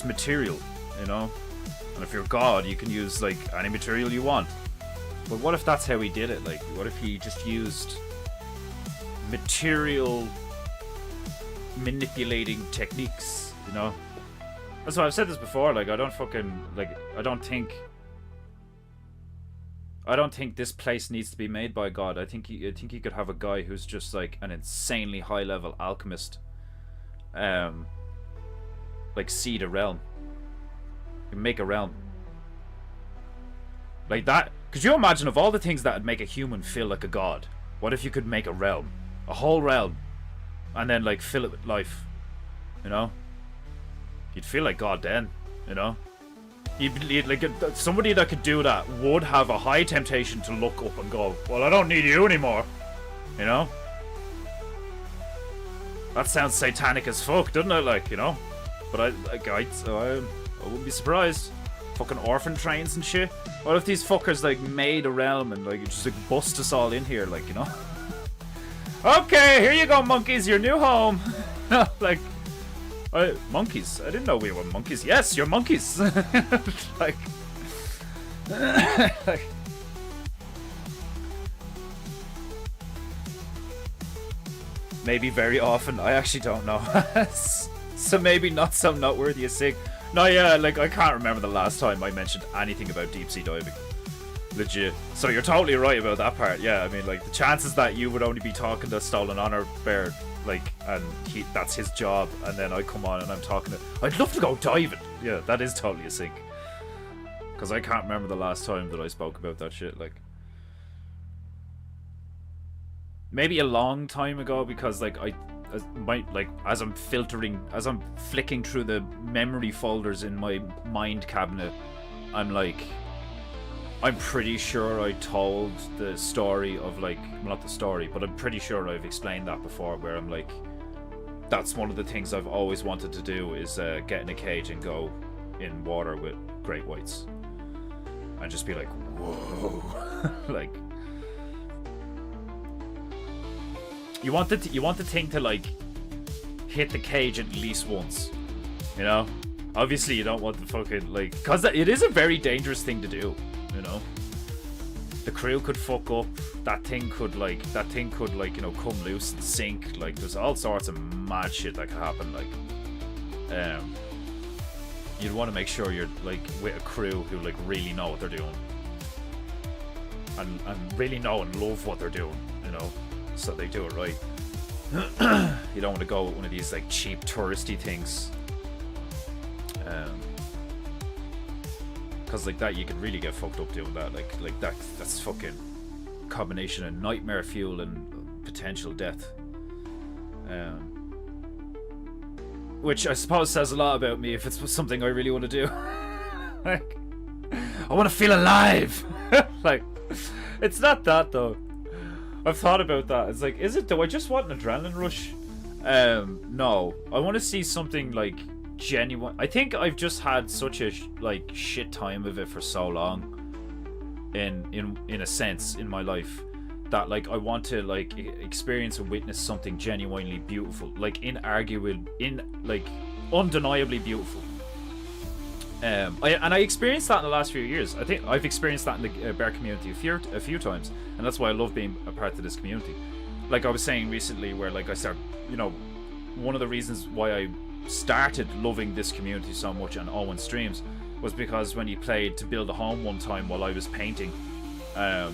[SPEAKER 2] material, you know? And if you're God, you can use like any material you want. But what if that's how he did it? Like, what if he just used material manipulating techniques, you know? That's why I've said this before, like, I don't think this place needs to be made by God. I think you could have a guy who's just like an insanely high level alchemist, like seed a realm. You can make a realm. Like that. Could you imagine of all the things that would make a human feel like a god? What if you could make a realm? A whole realm. And then like fill it with life. You know? You'd feel like God then, you know? You'd like somebody that could do that would have a high temptation to look up and go, well, I don't need you anymore. You know? That sounds satanic as fuck, doesn't it? Like, you know. But I wouldn't be surprised. Fucking orphan trains and shit. What if these fuckers like made a realm and like just like bust us all in here, like, you know? Okay, here you go, monkeys, your new home. Like, monkeys. I didn't know we were monkeys. Yes, you're monkeys. Like, like, maybe very often. I actually don't know. So maybe not so noteworthy as sick. No, yeah, like I can't remember the last time I mentioned anything about deep sea diving. Legit. So you're totally right about that part. Yeah, I mean, like the chances that you would only be talking to Stolen Honor Bear, like, and that's his job, and then I come on and I'm talking to. I'd love to go diving. Yeah, that is totally a sync. Because I can't remember the last time that I spoke about that shit. Like, maybe a long time ago, because like as I'm flicking through the memory folders in my mind cabinet, I'm pretty sure I told the story of like, well, not the story, but I'm pretty sure I've explained that before, where I'm like, that's one of the things I've always wanted to do is get in a cage and go in water with great whites and just be like, whoa. Like, you want the thing to like hit the cage at least once, you know? Obviously you don't want the fucking like, because it is a very dangerous thing to do, you know? The crew could fuck up, that thing could like, you know, come loose and sink. Like, there's all sorts of mad shit that could happen. Like, you'd want to make sure you're like with a crew who like really know what they're doing and really know and love what they're doing, you know, so they do it right. You don't want to go with one of these like cheap touristy things, because like that you could really get fucked up doing that. Like that's fucking combination of nightmare fuel and potential death, which I suppose says a lot about me if it's something I really want to do. Like, I want to feel alive. Like, it's not that though. I've thought about that. It's like, is it though? I just want an adrenaline rush. No, I want to see something like genuine. I think I've just had such a like shit time of it for so long, in a sense in my life, that like I want to like experience and witness something genuinely beautiful, like undeniably beautiful. I experienced that in the last few years. I think I've experienced that in the bear community a few times, and that's why I love being a part of this community. Like I was saying recently, where like I started, you know, one of the reasons why I started loving this community so much and Owen streams was because when he played To Build a Home one time while I was painting, I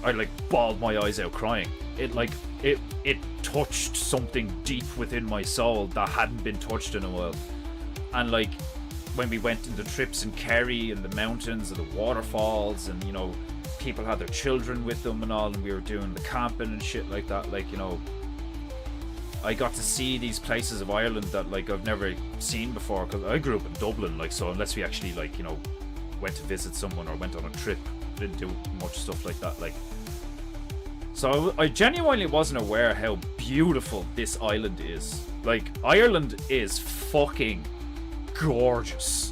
[SPEAKER 2] like bawled my eyes out crying. It touched something deep within my soul that hadn't been touched in a while. And like, when we went into trips in Kerry and the mountains and the waterfalls, and you know, people had their children with them and all, and we were doing the camping and shit like that, like, you know, I got to see these places of Ireland that like I've never seen before, because I grew up in Dublin, like, so unless we actually like, you know, went to visit someone or went on a trip, didn't do much stuff like that. Like, so I genuinely wasn't aware how beautiful this island is. Like, Ireland is fucking gorgeous.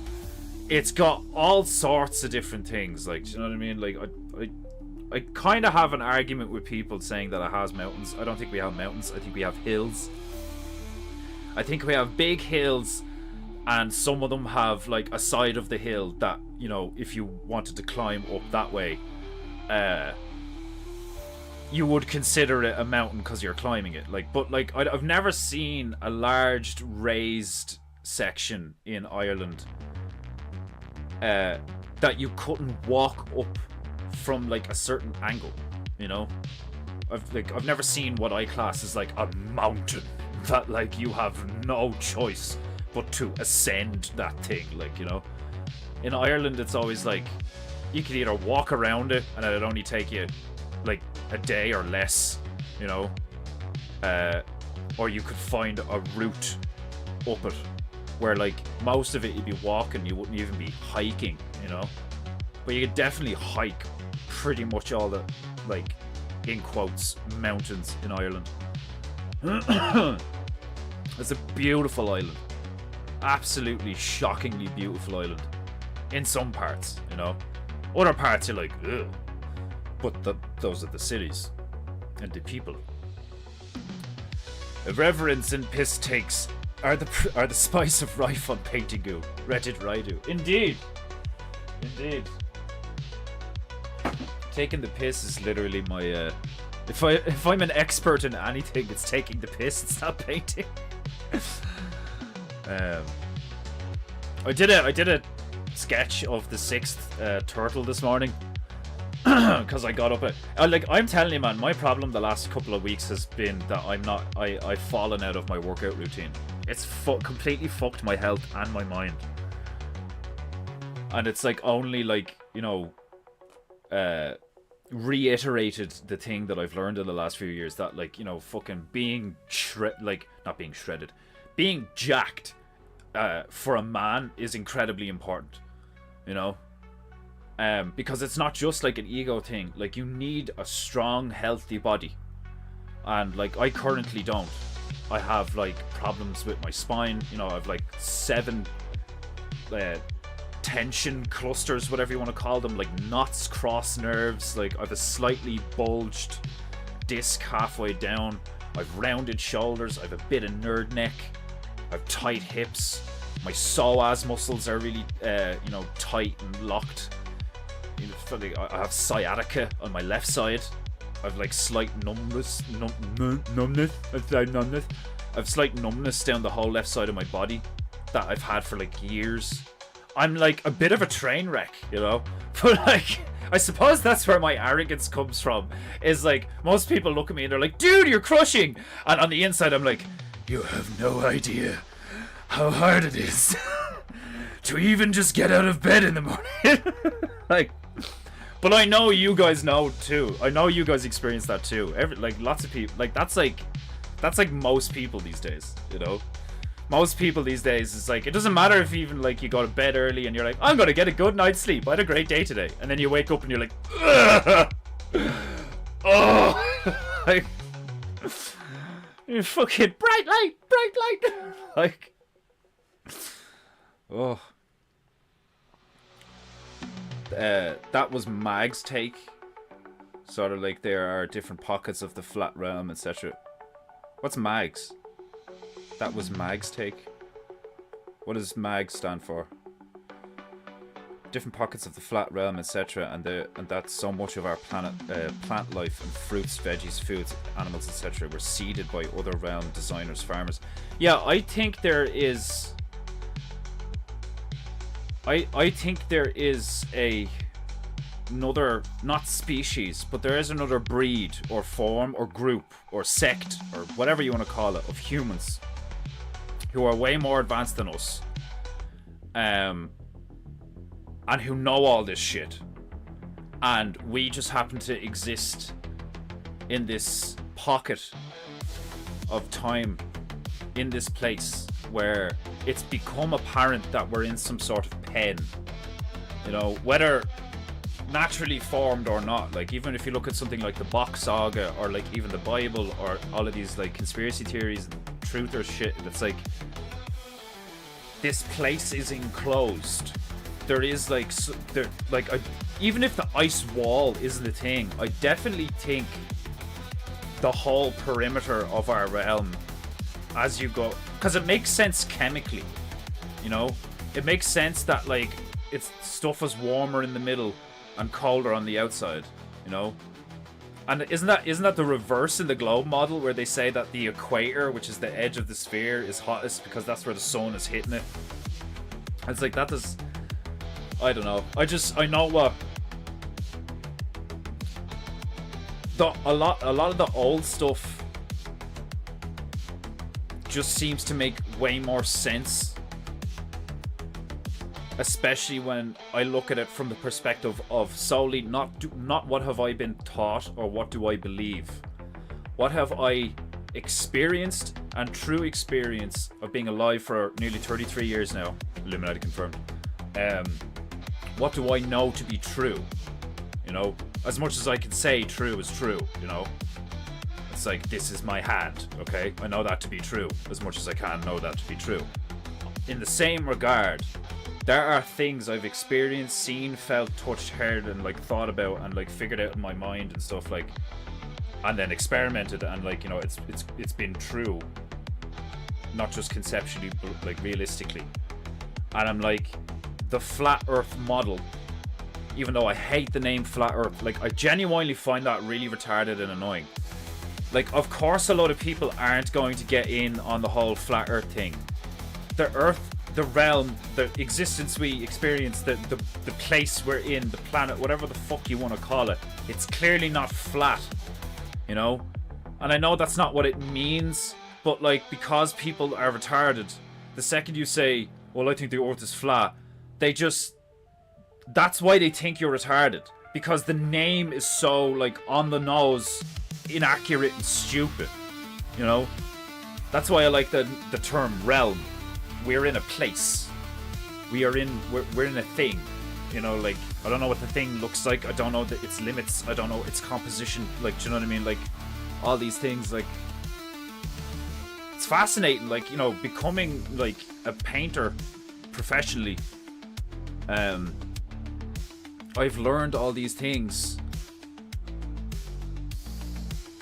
[SPEAKER 2] It's got all sorts of different things, like, do you know what I mean? Like, I kind of have an argument with people saying that it has mountains. I don't think we have mountains. I think we have hills. I think we have big hills, and some of them have like a side of the hill that, you know, if you wanted to climb up that way, you would consider it a mountain because you're climbing it. Like, but like I've never seen a large raised section in Ireland that you couldn't walk up from like a certain angle, you know. I've never seen what I class as like a mountain that like you have no choice but to ascend that thing, like, you know. In Ireland it's always like you could either walk around it and it'd only take you like a day or less, you know, or you could find a route up it where like most of it you'd be walking, you wouldn't even be hiking, you know. But you could definitely hike pretty much all the, like, in quotes, mountains in Ireland. It's a beautiful island. Absolutely shockingly beautiful island. In some parts, you know. Other parts you're like, ugh. But those are the cities. And the people. Irreverence and piss takes are the spice of life on PEINTEINGU. Reddit Raidu. Indeed. Indeed. Taking the piss is literally my if I'm an expert in anything, it's taking the piss, it's not painting. I did a sketch of the 6th turtle this morning. Because I got up at I'm telling you, man, my problem the last couple of weeks has been that I've fallen out of my workout routine. It's completely fucked my health and my mind. And it's like only like, you know, reiterated the thing that I've learned in the last few years, that like, you know, fucking being not being shredded, being jacked for a man is incredibly important, you know. Because it's not just like an ego thing. Like, you need a strong, healthy body. And like, I currently don't. I have like problems with my spine. You know, I've like 7 tension clusters, whatever you want to call them, like knots, cross nerves. Like, I've a slightly bulged disc halfway down. I've rounded shoulders. I've a bit of nerd neck. I've tight hips. My psoas muscles are really, you know, tight and locked. I have sciatica on my left side. I've like slight numbness. I've slight numbness down the whole left side of my body that I've had for like years. I'm like a bit of a train wreck, you know. But like, I suppose that's where my arrogance comes from. Is like, most people look at me and they're like, "Dude, you're crushing," and on the inside I'm like, "You have no idea how hard it is to even just get out of bed in the morning." Like. But I know you guys know too. I know you guys experience that too. Like lots of people. Like that's like most people these days. You know, most people these days is like, it doesn't matter if even like you go to bed early and you're like, I'm gonna get a good night's sleep. I had a great day today, and then you wake up and you're like, ugh! Oh, like, you fucking bright light, like, oh. That was Mag's take. Sort of like there are different pockets of the flat realm, etc. What's Mag's? That was Mag's take. What does Mag stand for? Different pockets of the flat realm, etc. And that's so much of our planet, plant life and fruits, veggies, foods, animals, etc. were seeded by other realm designers, farmers. Yeah, I think there is. I think there is another, not species, but there is another breed or form or group or sect or whatever you want to call it of humans who are way more advanced than us, and who know all this shit, and we just happen to exist in this pocket of time, in this place where it's become apparent that we're in some sort of pen, you know, whether naturally formed or not. Like, even if you look at something like the Bach Saga or like even the Bible or all of these like conspiracy theories and truthers shit, it's like this place is enclosed. There is like even if the ice wall isn't a thing, I definitely think the whole perimeter of our realm, as you go, because it makes sense chemically, you know, it makes sense that like it's stuff is warmer in the middle and colder on the outside, you know. And isn't that the reverse in the globe model, where they say that the equator, which is the edge of the sphere, is hottest because that's where the sun is hitting it? It's like, that is, I don't know. I know what a lot of the old stuff just seems to make way more sense, especially when I look at it from the perspective of solely not what have I been taught or what do I believe, what have I experienced, and true experience of being alive for nearly 33 years now, Illuminati confirmed. What do I know to be true, you know, as much as I can say true is true, you know. it's like, this is my hand, okay? I know that to be true, as much as I can know that to be true. In the same regard, there are things I've experienced, seen, felt, touched, heard, and like thought about, and like figured out in my mind and stuff, like, and then experimented, and like, you know, it's been true, not just conceptually, but like realistically. And I'm like, the flat Earth model, even though I hate the name flat Earth, like I genuinely find that really retarded and annoying. Like, of course a lot of people aren't going to get in on the whole flat Earth thing. The Earth, the realm, the existence we experience, the place we're in, the planet, whatever the fuck you want to call it, it's clearly not flat, you know? And I know that's not what it means, but like, because people are retarded, the second you say, well, I think the Earth is flat, they just, that's why they think you're retarded, because the name is so like on the nose, inaccurate and stupid, you know? That's why I like the term realm. We're in a place. We're in a thing, you know, like, I don't know what the thing looks like, I don't know its limits, I don't know its composition, like, do you know what I mean? Like, all these things, like, it's fascinating, like, you know, becoming like a painter professionally. I've learned all these things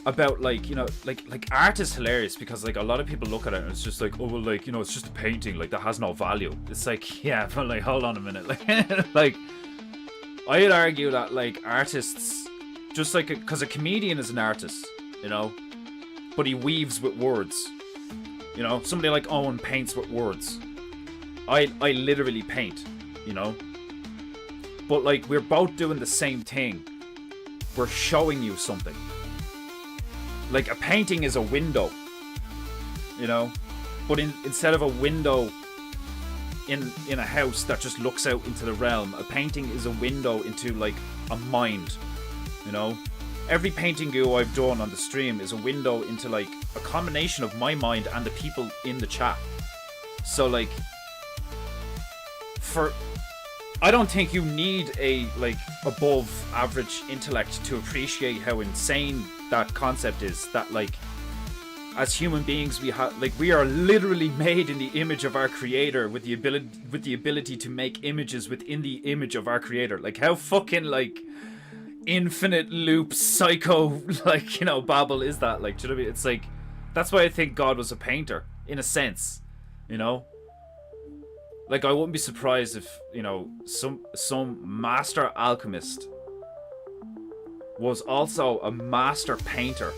[SPEAKER 2] about, like, you know, like art is hilarious, because like a lot of people look at it and it's just like, oh well, like, you know, it's just a painting, like that has no value. It's like, yeah, but like, hold on a minute, like like I'd argue that like artists, just like, because a comedian is an artist, you know, but he weaves with words, you know. Somebody like Owen paints with words. I literally paint, you know, but like, we're both doing the same thing. We're showing you something. Like, a painting is a window, you know, but instead of a window in a house that just looks out into the realm, a painting is a window into like a mind, you know. Every painting I've done on the stream is a window into like a combination of my mind and the people in the chat. So like, I don't think you need a like above average intellect to appreciate how insane that concept is, that like, as human beings, we are literally made in the image of our creator, with the ability to make images within the image of our creator. Like, how fucking like infinite loop psycho, like, you know, babble is that? Like, do you know what I mean? It's like, that's why I think God was a painter, in a sense, you know. Like, I wouldn't be surprised if, you know, some master alchemist was also a master painter,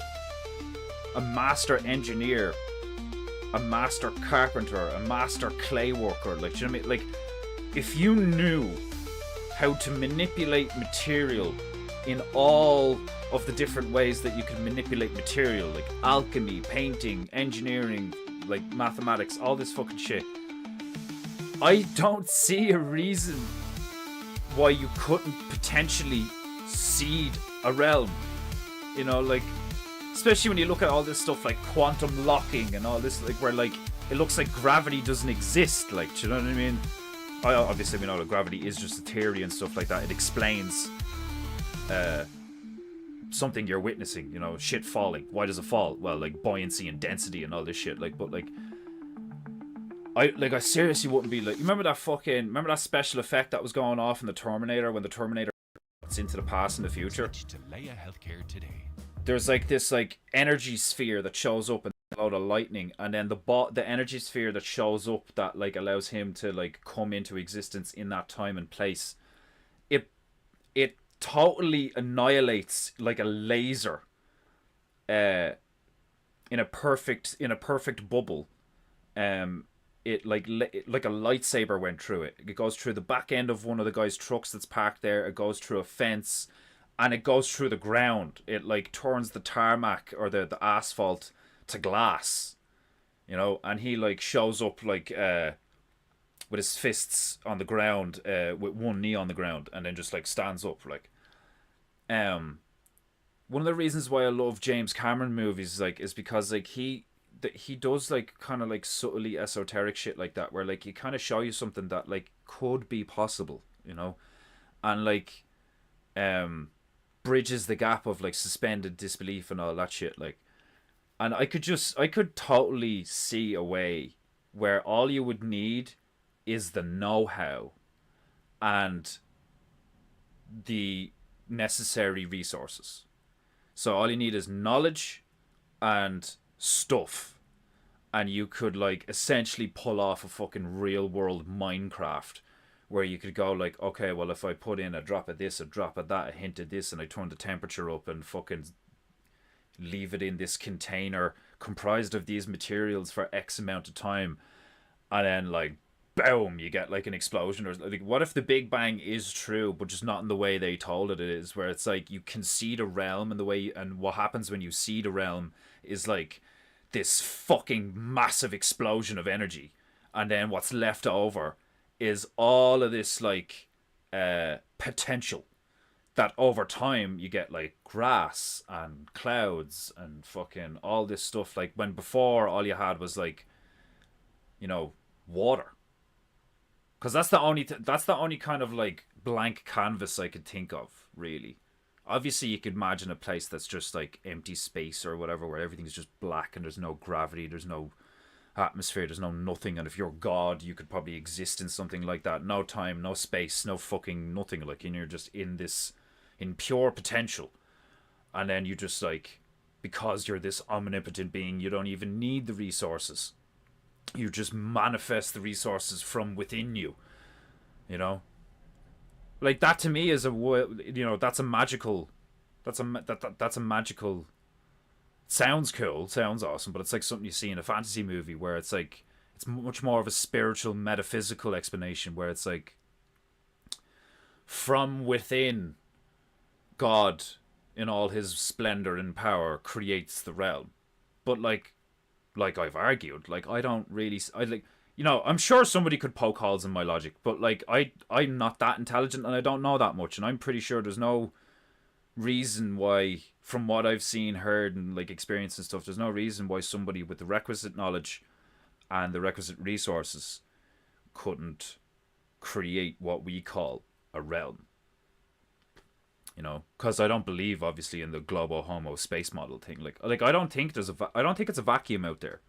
[SPEAKER 2] a master engineer, a master carpenter, a master clay worker. Like, do you know what I mean? Like, if you knew how to manipulate material in all of the different ways that you can manipulate material, like alchemy, painting, engineering, like mathematics, all this fucking shit, I don't see a reason why you couldn't potentially seed a realm, you know, like, especially when you look at all this stuff like quantum locking and all this, like, where like it looks like gravity doesn't exist, like, do you know what I mean? Obviously we know that gravity is just a theory and stuff like that. It explains something you're witnessing, you know, shit falling. Why does it fall? Well, like buoyancy and density and all this shit, like, but like, I seriously wouldn't be like, remember that special effect that was going off in the Terminator, when the Terminator gets into the past and the future? There's like this like energy sphere that shows up in a load of lightning, and then the energy sphere that shows up that like allows him to like come into existence in that time and place. It totally annihilates, like a laser, in a perfect bubble. It like a lightsaber went through it. It goes through the back end of one of the guy's trucks that's parked there. It goes through a fence, and it goes through the ground. It like turns the tarmac or the asphalt to glass, you know. And he like shows up like with his fists on the ground, with one knee on the ground, and then just like stands up. Like, one of the reasons why I love James Cameron movies, like, is because like he does like kind of like subtly esoteric shit like that, where like he kind of show you something that like could be possible, you know, and like bridges the gap of like suspended disbelief and all that shit. Like, And I could totally see a way where all you would need is the know-how and the necessary resources. So all you need is knowledge and stuff, and you could like essentially pull off a fucking real world Minecraft where you could go like, okay, well, if I put in a drop of this, a drop of that, a hint of this, and I turn the temperature up and fucking leave it in this container comprised of these materials for X amount of time, and then like boom, you get like an explosion. Or like, what if the Big Bang is true but just not in the way they told it is, where it's like you can see the realm, and the way, and what happens when you see the realm is like this fucking massive explosion of energy, and then what's left over is all of this like potential that over time you get like grass and clouds and fucking all this stuff, like when before all you had was like, you know, water. Because that's the only that's the only kind of like blank canvas I could think of, really. Obviously you could imagine a place that's just like empty space or whatever, where everything's just black and there's no gravity, there's no atmosphere, there's no nothing, and if you're God you could probably exist in something like that. No time, no space, no fucking nothing, like, and you're just in this, in pure potential. And then you just like, because you're this omnipotent being, you don't even need the resources, you just manifest the resources from within you, you know. Like that to me is a, you know, that's a magical, that's a magical, sounds cool, sounds awesome, but it's like something you see in a fantasy movie, where it's like, it's much more of a spiritual, metaphysical explanation, where it's like from within, God in all his splendor and power creates the realm. But like I've argued, like I don't really, I like, you know, I'm sure somebody could poke holes in my logic, but like I'm not that intelligent and I don't know that much, and I'm pretty sure there's no reason why, from what I've seen, heard, and like experienced and stuff, there's no reason why somebody with the requisite knowledge and the requisite resources couldn't create what we call a realm. You know, because I don't believe, obviously, in the globo homo space model thing. Like I don't think there's I don't think it's a vacuum out there.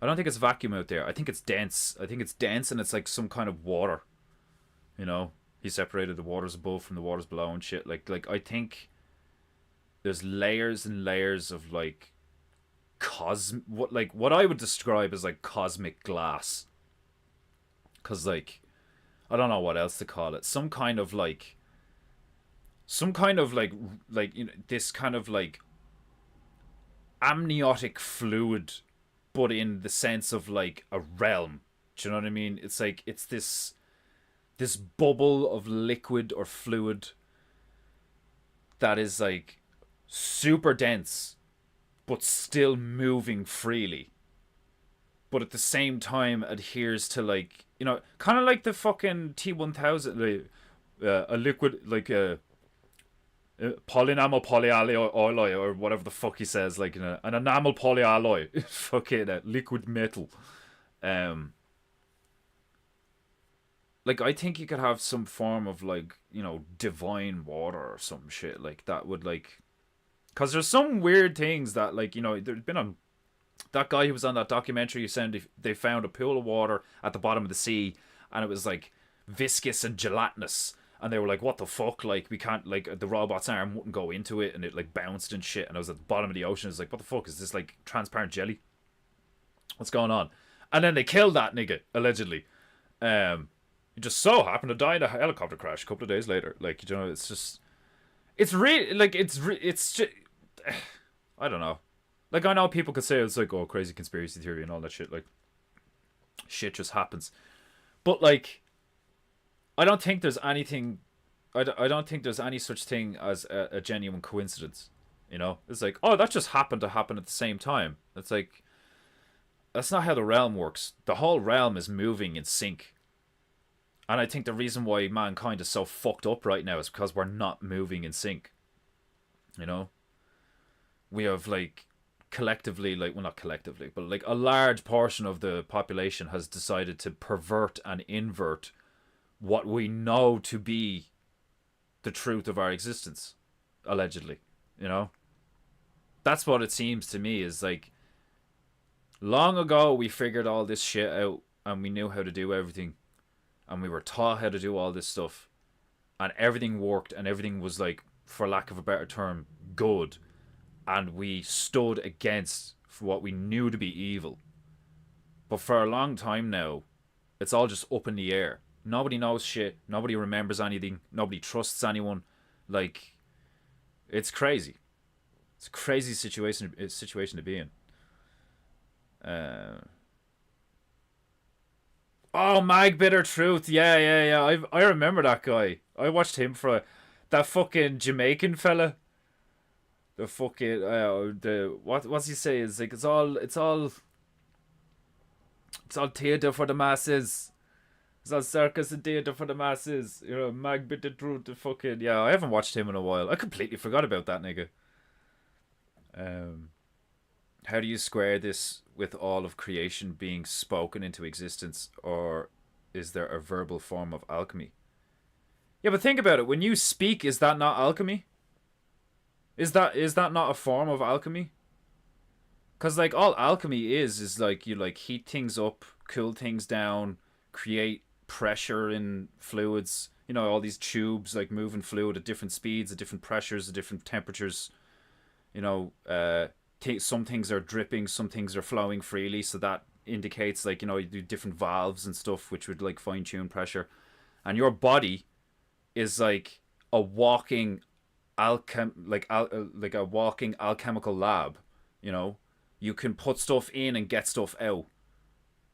[SPEAKER 2] I don't think it's a vacuum out there. I think it's dense. I think it's dense, and it's like some kind of water. You know, he separated the waters above from the waters below and shit. Like I think there's layers and layers of like what I would describe as like cosmic glass. Cause like, I don't know what else to call it. Some kind of like, you know, this kind of like amniotic fluid, but in the sense of like a realm. Do you know what I mean? It's like, it's this bubble of liquid or fluid that is like super dense but still moving freely, but at the same time adheres to, like, you know, kind of like the fucking T1000, like, a liquid, like a polyenamel polyalloy, or whatever the fuck he says, like, you know, an enamel polyalloy, fucking liquid metal. Like, I think you could have some form of, like, you know, divine water or some shit like that would, like, because there's some weird things that, like, you know, there's been on that guy who was on that documentary you said, they found a pool of water at the bottom of the sea, and it was like viscous and gelatinous, and they were like, what the fuck, like, we can't, like, the robot's arm wouldn't go into it, and it like bounced and shit, and I was at the bottom of the ocean. It's like, what the fuck is this, like transparent jelly? What's going on? And then they killed that nigga, allegedly. He just so happened to die in a helicopter crash a couple of days later. Like, you know, it's just, it's really, like, it's just, I don't know. Like, I know people could say it's like, oh, crazy conspiracy theory and all that shit. Like, shit just happens. But, like, I don't think there's anything, I don't think there's any such thing as a genuine coincidence. You know? It's like, oh, that just happened to happen at the same time. It's like, that's not how the realm works. The whole realm is moving in sync. And I think the reason why mankind is so fucked up right now is because we're not moving in sync. You know? We have, like, collectively, like, well, not collectively, but like a large portion of the population has decided to pervert and invert what we know to be the truth of our existence, allegedly, you know? That's what it seems to me, is like, long ago we figured all this shit out and we knew how to do everything, and we were taught how to do all this stuff, and everything worked, and everything was like, for lack of a better term, good, and we stood against what we knew to be evil. But for a long time now, it's all just up in the air. Nobody knows shit. Nobody remembers anything. Nobody trusts anyone. Like, it's crazy. It's a crazy situation to be in. Oh, Mag Bitter Truth. Yeah. I remember that guy. I watched him for that fucking Jamaican fella. The fucking what's he say? It's like, it's all theater for the masses. It's all circus and theater for the masses. You know, Mag Bitter Truth. The fucking, yeah. I haven't watched him in a while. I completely forgot about that nigga. How do you square this with all of creation being spoken into existence, or is there a verbal form of alchemy? Yeah, but think about it. When you speak, is that not alchemy? Is that not a form of alchemy? Because like, all alchemy is like, you like heat things up, cool things down, create pressure in fluids. You know, all these tubes like moving fluid at different speeds, at different pressures, at different temperatures. You know, some things are dripping, some things are flowing freely, so that indicates, like, you know, you do different valves and stuff which would like fine tune pressure. And your body is like a walking like a walking alchemical lab. You know, you can put stuff in and get stuff out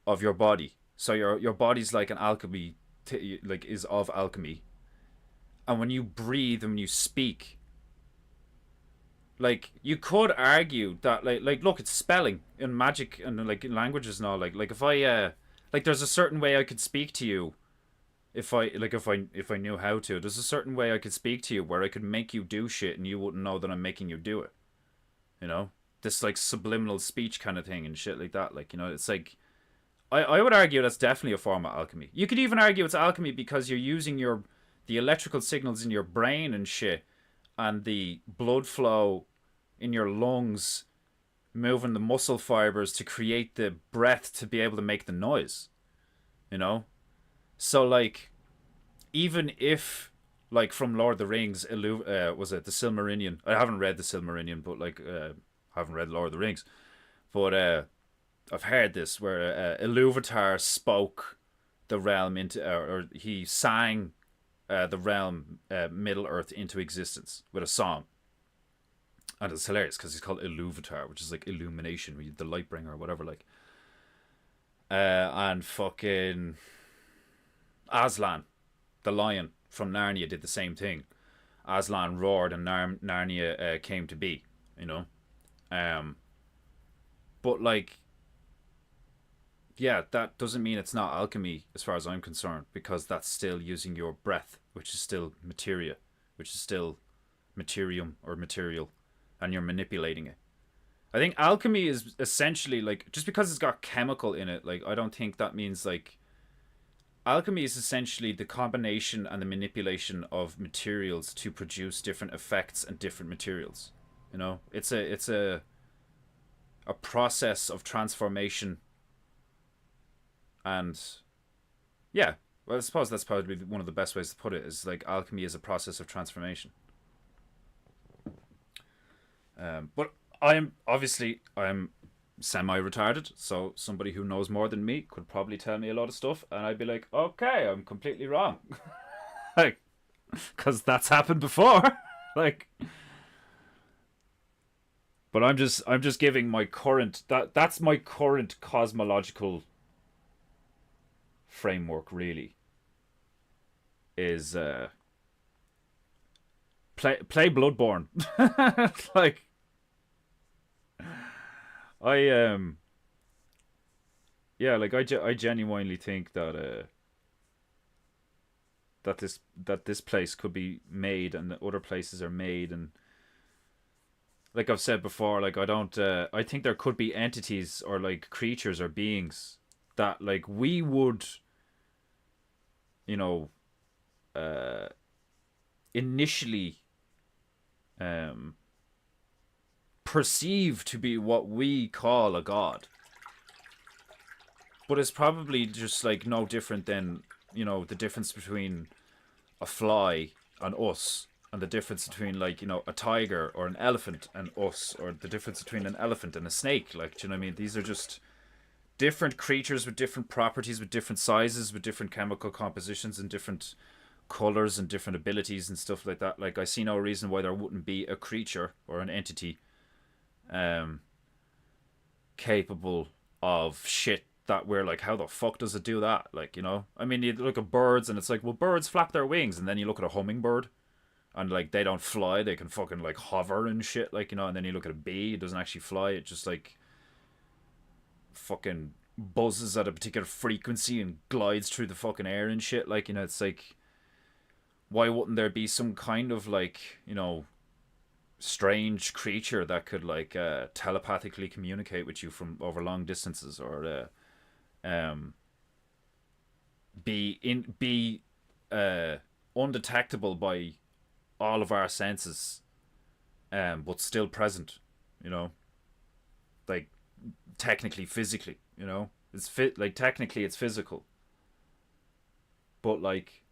[SPEAKER 2] of your body. So your body's like an alchemy, like is of alchemy. And when you breathe and when you speak, like, you could argue that like look, it's spelling in magic and like in languages and all. Like if I like, there's a certain way I could speak to you. If I knew how to, there's a certain way I could speak to you where I could make you do shit and you wouldn't know that I'm making you do it. You know, this like subliminal speech kind of thing and shit like that. Like, you know, it's like, I would argue that's definitely a form of alchemy. You could even argue it's alchemy because you're using the electrical signals in your brain and shit, and the blood flow in your lungs, moving the muscle fibers to create the breath to be able to make the noise. You know? So, like, even if, like, from Lord of the Rings, was it the Silmarillion? I haven't read the Silmarillion, but, like, I haven't read Lord of the Rings. But I've heard this, where Iluvatar spoke the realm into, or he sang the realm, Middle Earth, into existence with a song. And it's hilarious because he's called Iluvatar, which is like illumination, the light bringer or whatever. Like, and fucking Aslan, the lion from Narnia, did the same thing. Aslan roared and Narnia came to be, you know. But like, yeah, that doesn't mean it's not alchemy as far as I'm concerned, because that's still using your breath, which is still materia, which is still materium or material, and you're manipulating it. I think alchemy is essentially, like, just because it's got chemical in it, like, I don't think that means, like, alchemy is essentially the combination and the manipulation of materials to produce different effects and different materials. You know, it's a process of transformation. And yeah, well, I suppose that's probably one of the best ways to put it, is like, alchemy is a process of transformation. But I'm semi-retarded, so somebody who knows more than me could probably tell me a lot of stuff, and I'd be like, okay, I'm completely wrong. Like, because that's happened before. Like, but I'm just giving my current, that's my current cosmological framework, really, is play Bloodborne. Like, yeah, like, I genuinely think that that this place could be made and that other places are made, and like I've said before, like, I think there could be entities or like creatures or beings that, like, we would, you know, initially perceive to be what we call a god. But it's probably just like no different than, you know, the difference between a fly and us, and the difference between, like, you know, a tiger or an elephant and us, or the difference between an elephant and a snake. Like, do you know what I mean? These are just different creatures with different properties, with different sizes, with different chemical compositions, and different colors and different abilities and stuff like that. Like, I see no reason why there wouldn't be a creature or an entity capable of shit that we're like, how the fuck does it do that? Like, you know, I mean, you look at birds and it's like, well, birds flap their wings, and then you look at a hummingbird and like they don't fly, they can fucking like hover and shit, like, you know. And then you look at a bee, it doesn't actually fly, it just like fucking buzzes at a particular frequency and glides through the fucking air and shit. Like, you know, it's like, why wouldn't there be some kind of like, you know, strange creature that could like telepathically communicate with you from over long distances, or be undetectable by all of our senses, but still present, you know, like technically, physically, you know, it's like technically it's physical, but like,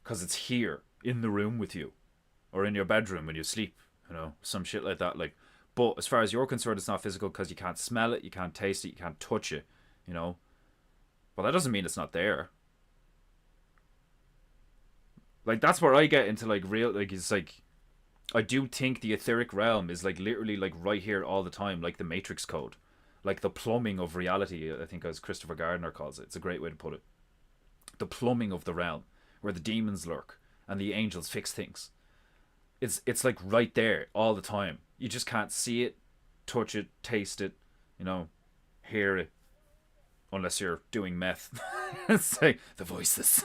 [SPEAKER 2] because it's here in the room with you, or in your bedroom when you sleep, you know, some shit like that. Like, but as far as you're concerned, it's not physical because you can't smell it, you can't taste it, you can't touch it, you know. But that doesn't mean it's not there. Like, that's where I get into like real, like, it's like, I do think the etheric realm is like literally like right here all the time, like the Matrix Code, like the plumbing of reality, I think, as Christopher Gardner calls it. It's a great way to put it. The plumbing of the realm, where the demons lurk and the angels fix things. It's like right there all the time. You just can't see it, touch it, taste it, you know, hear it, unless you're doing meth. It's like the voices.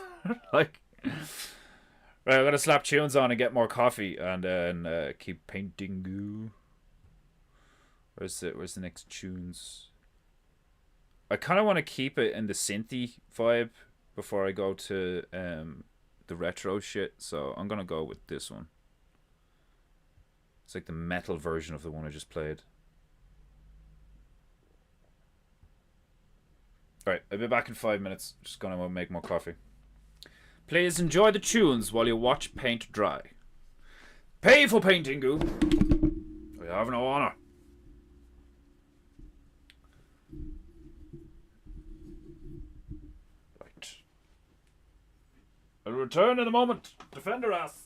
[SPEAKER 2] Like, right, I'm gonna slap tunes on and get more coffee, and then keep painting goo. Where's the next tunes? I kind of want to keep it in the synthy vibe before I go to the retro shit, so I'm gonna go with this one. It's like the metal version of the one I just played. Alright, I'll be back in 5 minutes. Just gonna make more coffee. Please enjoy the tunes while you watch paint dry. Pay for painting, goo. I have no honor. Right. I'll return in a moment. Defend her ass.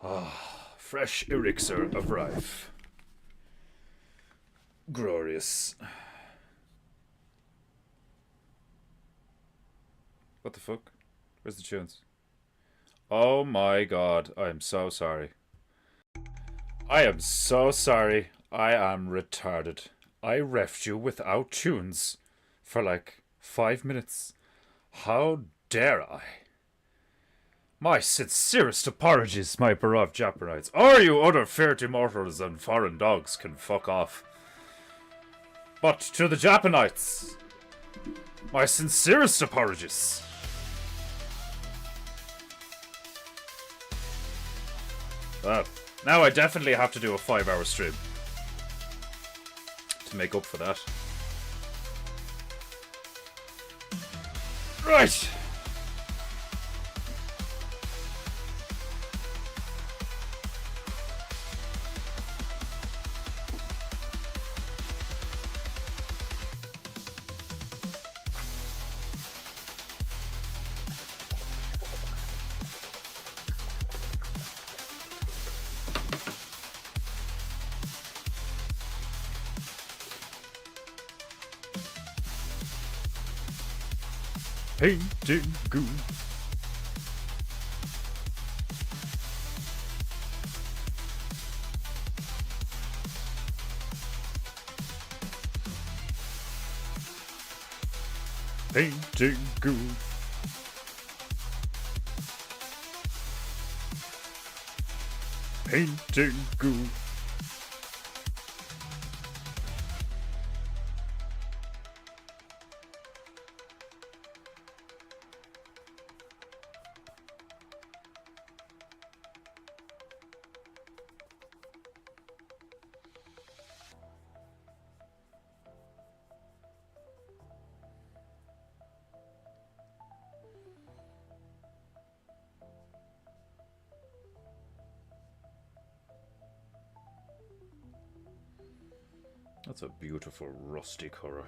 [SPEAKER 2] Ah, fresh elixir of life. Glorious. What the fuck? Where's the tunes? Oh my god, I am so sorry. I am so sorry. I am retarded. I refed you without tunes for like 5 minutes. How dare I? My sincerest apologies, my beloved Japanites. Or you other filthy mortals and foreign dogs can fuck off. But to the Japanites, my sincerest apologies. Now I definitely have to do a 5-hour stream to make up for that. Right. Paintingu. Paintingu. Paintingu. That's a beautiful rusty colour.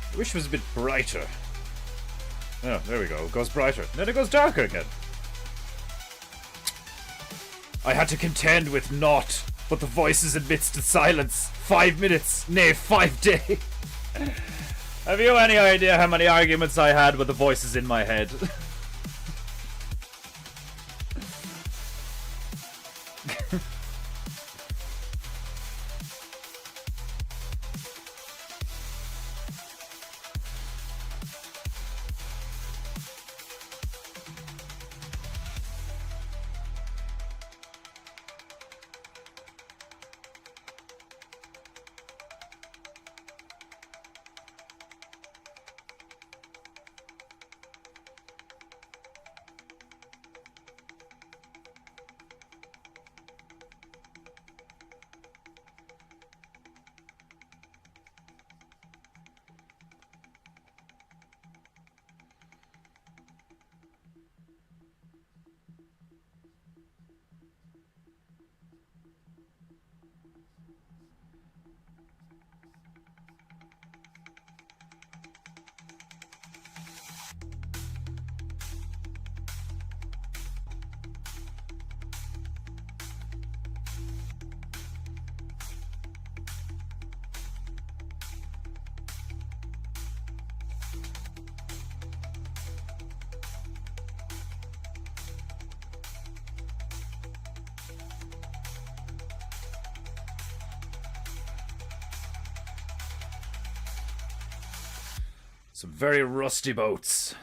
[SPEAKER 2] I wish it was a bit brighter. Oh, there we go. It goes brighter. Then it goes darker again. I had to contend with naught but the voices amidst the silence. 5 minutes, nay, 5 days. Have you any idea how many arguments I had with the voices in my head? Some very rusty boats.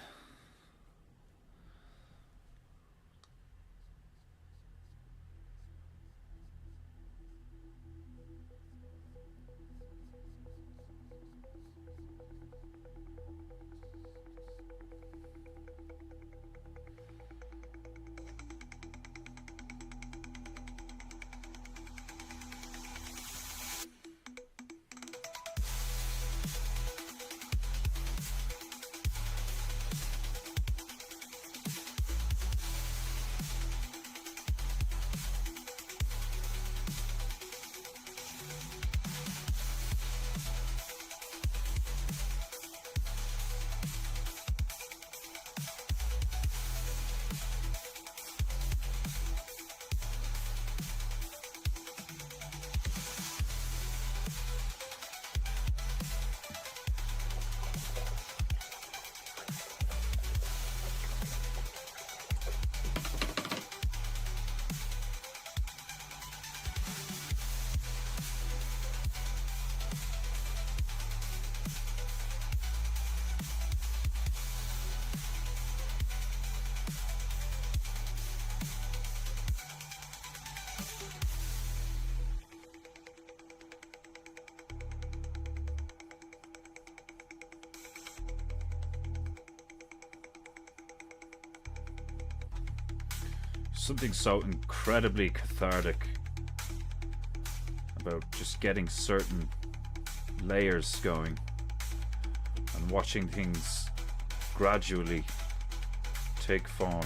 [SPEAKER 2] something so incredibly cathartic about just getting certain layers going and watching things gradually take form.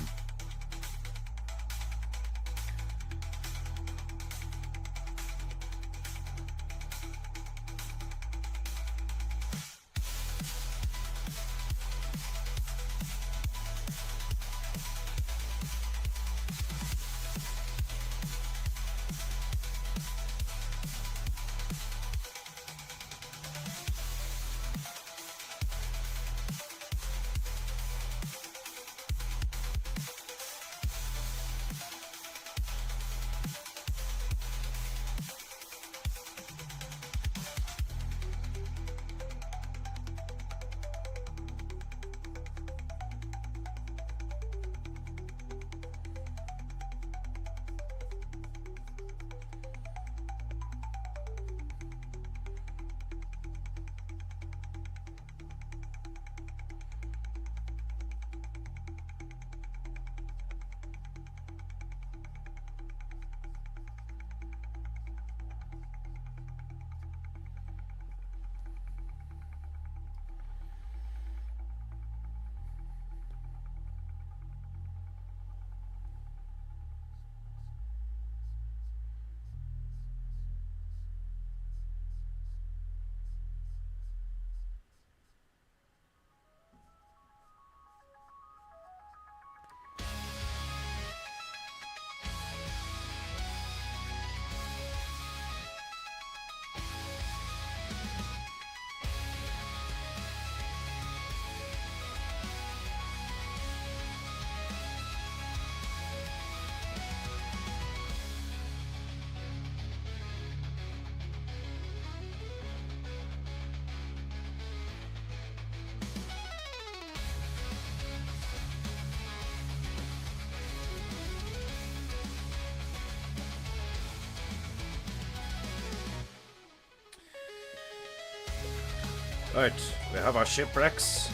[SPEAKER 2] Right, we have our shipwrecks.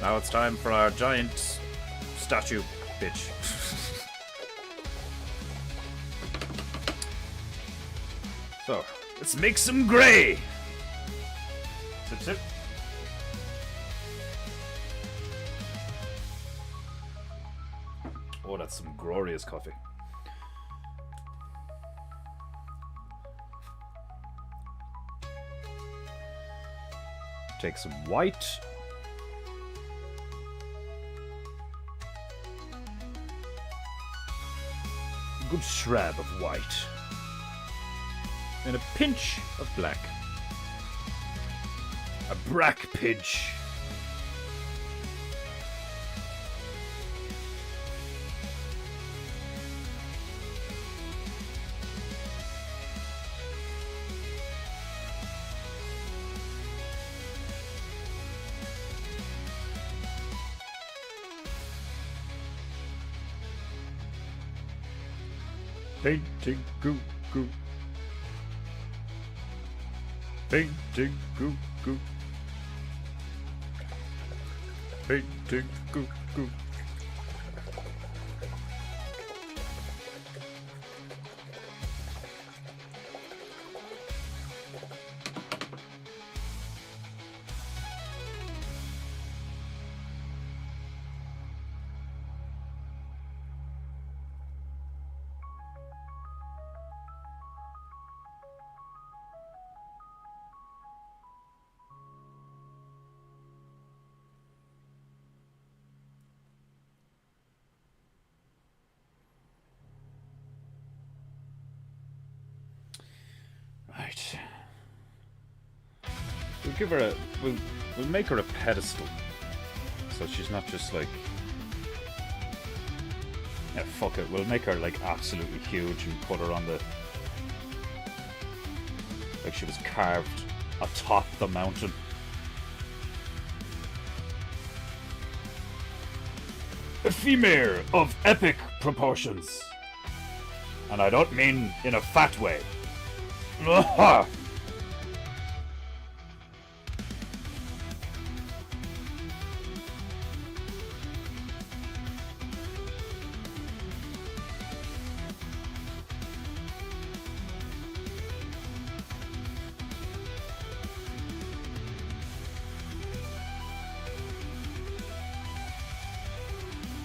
[SPEAKER 2] Now it's time for our giant statue bitch. So, let's make some grey. Sip, sip. Oh, that's some glorious coffee. Take some white. A good shrab of white. And a pinch of black. A brack pinch. Painting goo goo. Painting goo goo. Painting goo goo. Right. We'll give her a... We'll make her a pedestal. So she's not just like... Yeah, fuck it. We'll make her like absolutely huge and put her on the... Like she was carved atop the mountain. A female of epic proportions. And I don't mean in a fat way.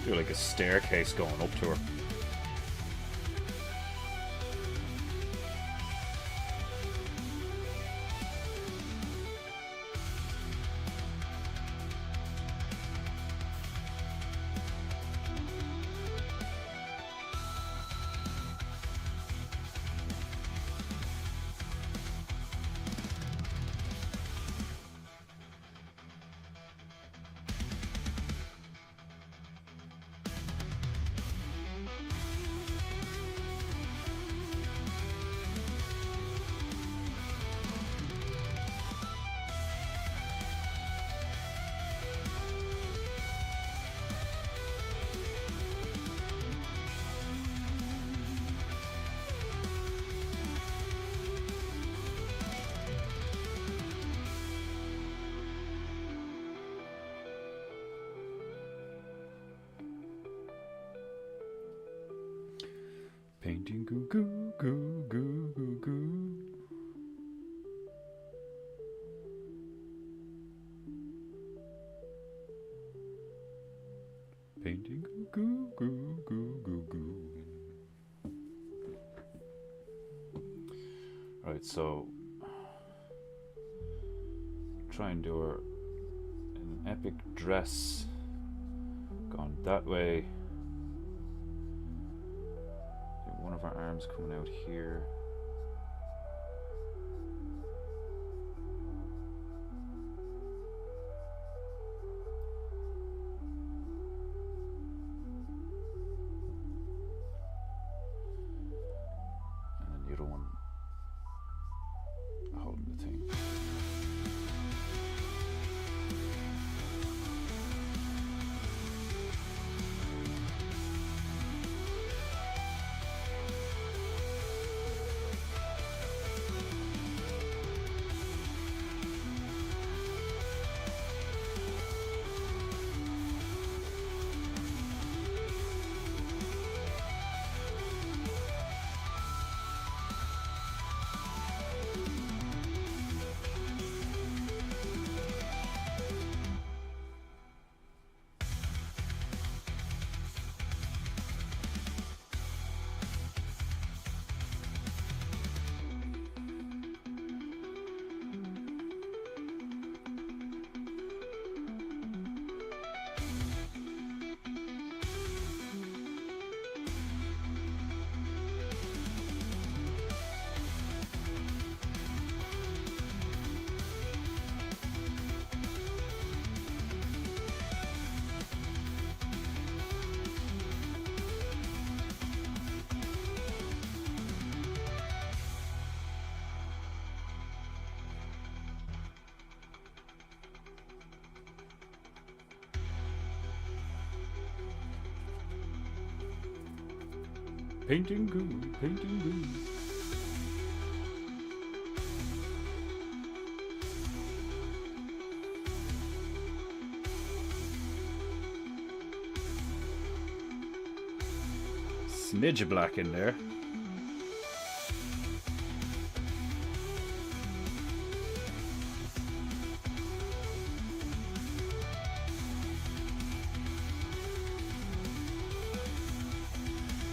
[SPEAKER 2] Do like a staircase going up to her. Painting goo goo goo goo goo goo. Painting goo goo goo goo goo goo. Alright, so try and do her in an epic dress. Gone that way. One of our arms coming out here. And then the other one holding the thing. Painting goo, painting goo. Smidge of black in there.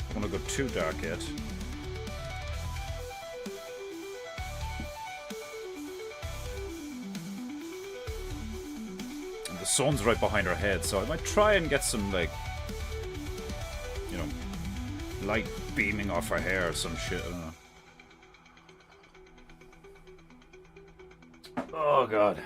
[SPEAKER 2] I don't want to go too dark yet. And the sun's right behind her head, so I might try and get some, like, you know, light beaming off her hair or some shit. I don't know. Oh, God.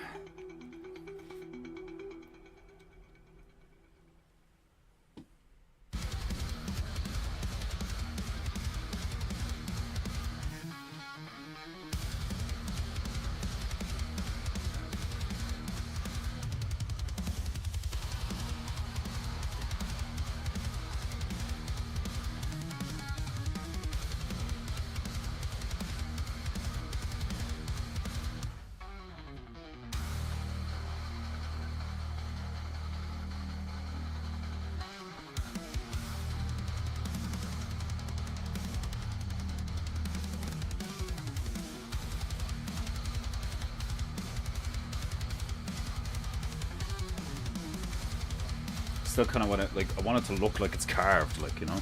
[SPEAKER 2] still kind of want it, like, I want it to look like it's carved, like, you know?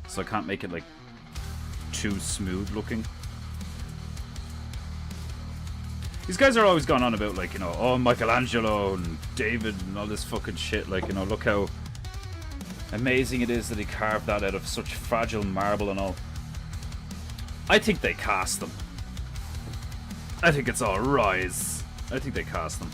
[SPEAKER 2] So I can't make it, like, too smooth looking. These guys are always going on about, like, you know, oh, Michelangelo and David and all this fucking shit. Like, you know, look how amazing it is that he carved that out of such fragile marble and all. I think they cast them. I think it's all rise. I think they cast them.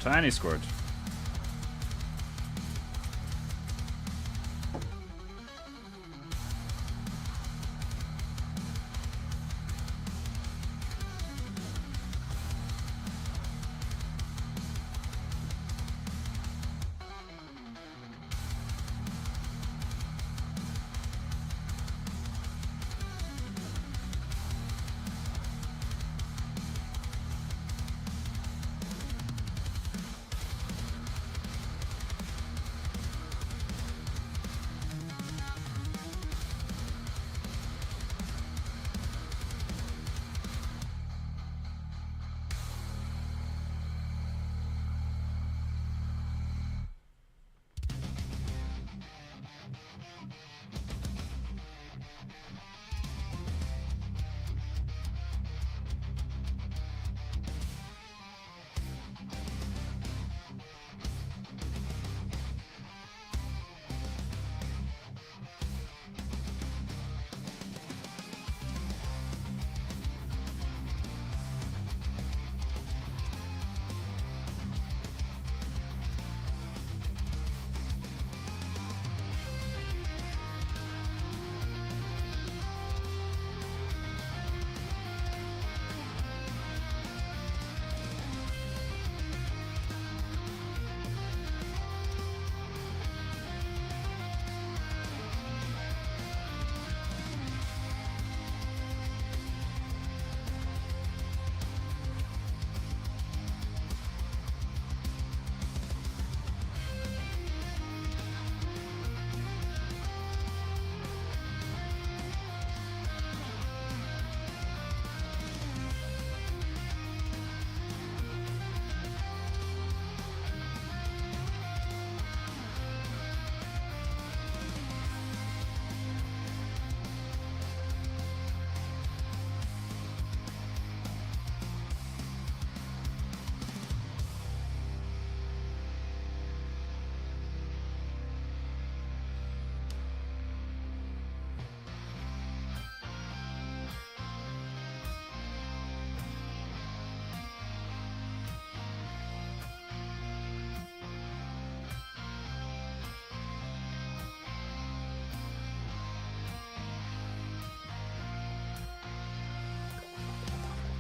[SPEAKER 2] Tiny squirt.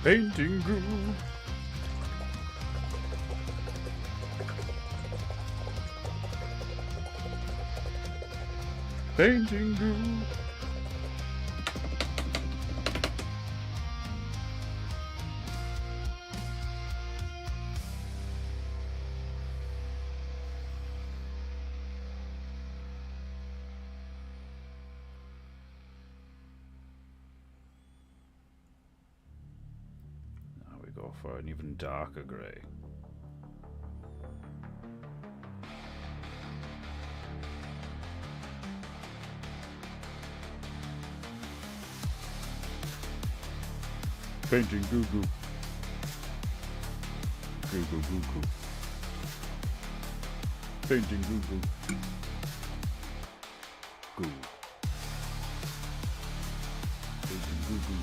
[SPEAKER 1] Painting goo. Painting goo.
[SPEAKER 2] Now we go for an even darker grey.
[SPEAKER 1] Painting goo goo. Goo goo goo goo. Painting goo goo. Goo. Painting goo goo.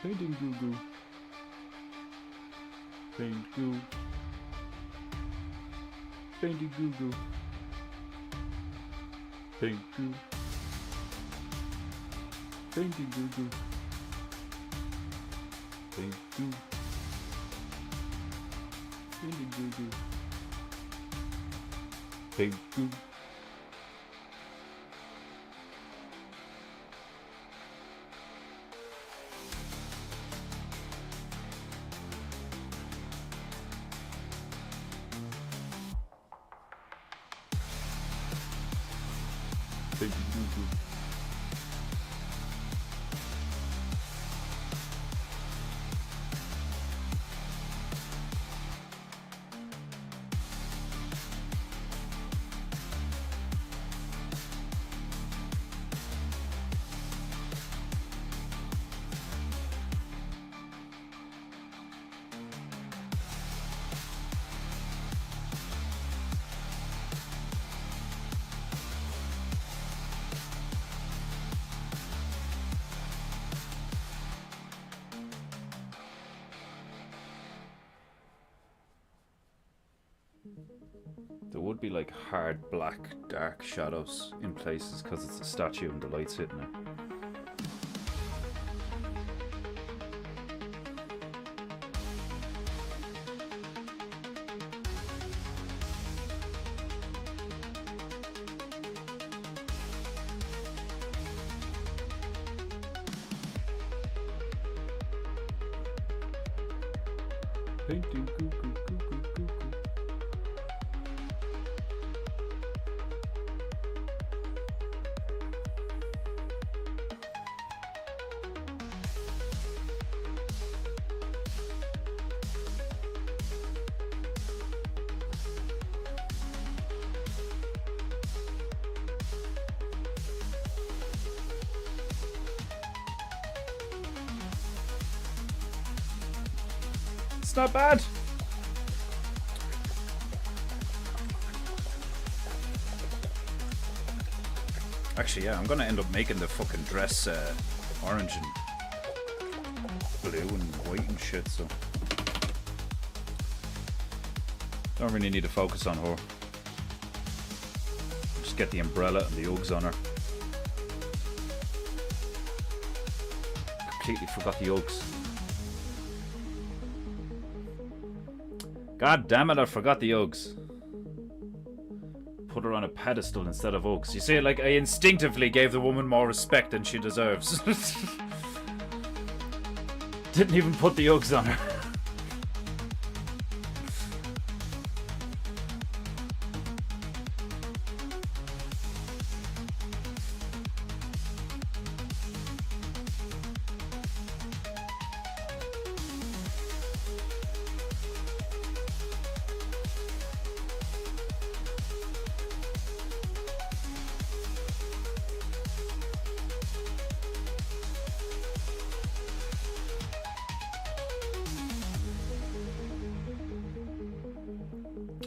[SPEAKER 1] Painting goo goo. Paint goo. Painting goo goo. Paint goo. Painting goo goo. Paint goo. Painting goo goo. Paint goo. Painting goo goo.
[SPEAKER 2] There would be like hard black dark shadows in places because it's a statue and the light's hitting it.
[SPEAKER 1] Painting goo goo goo goo goo goo.
[SPEAKER 2] It's not bad. Actually, yeah, I'm gonna end up making the fucking dress orange and blue and white and shit, so don't really need to focus on her. Just get the umbrella and the Uggs on her. Completely forgot the Uggs. God damn it, I forgot the Uggs. Put her on a pedestal instead of Uggs. You see, like, I instinctively gave the woman more respect than she deserves. Didn't even put the Uggs on her.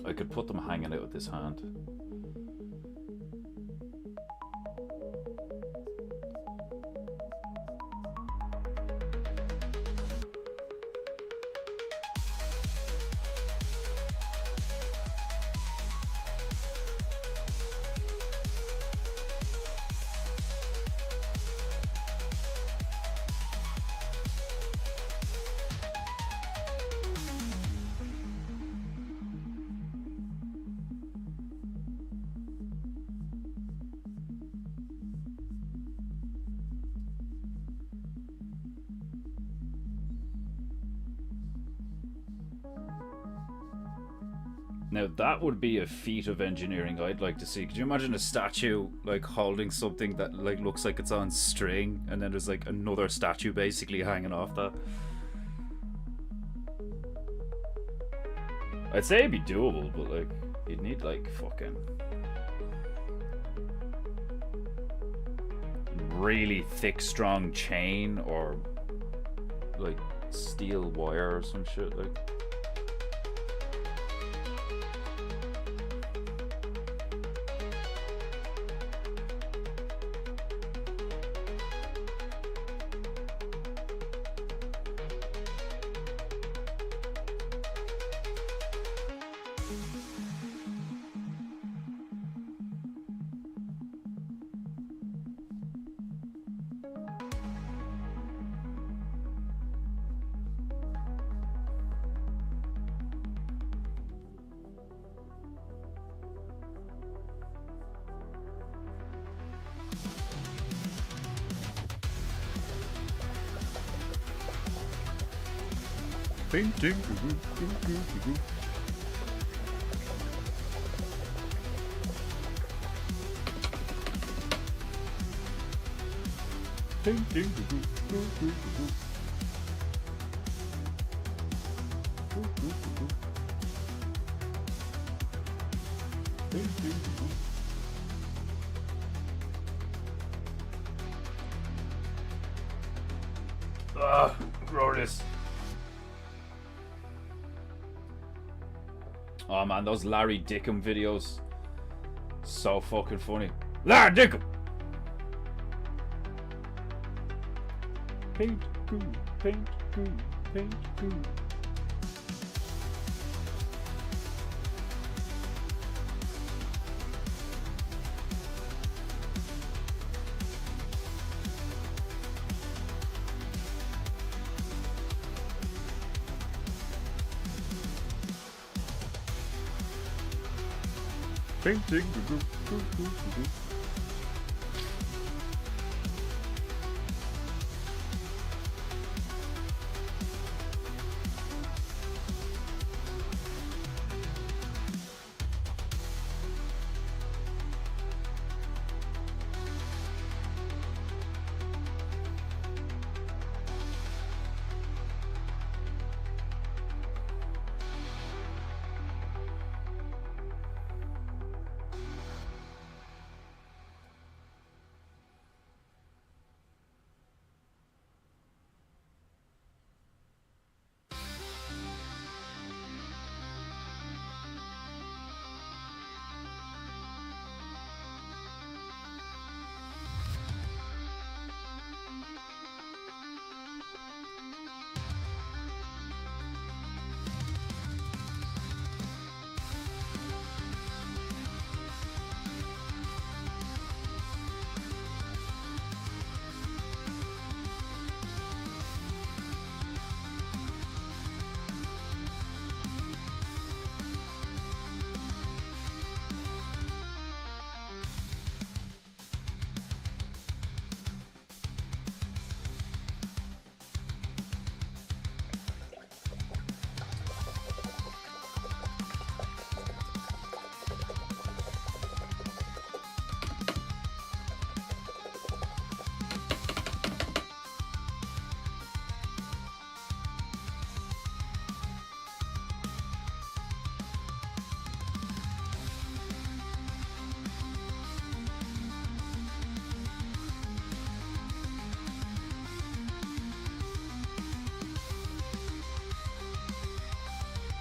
[SPEAKER 2] I could put them hanging out with this hand. Now that would be a feat of engineering I'd like to see. Could you imagine a statue like holding something that like looks like it's on string, and then there's like another statue basically hanging off that? I'd say it'd be doable, but like you'd need like fucking really thick, strong chain or like steel wire or some shit like.
[SPEAKER 1] Painting. Painting.
[SPEAKER 2] Glorious. Oh man, those Larry Dickham videos. So fucking funny. Larry Dickham!
[SPEAKER 1] Paint goo, paint goo, paint goo. Painting goo, goo, goo, goo, goo.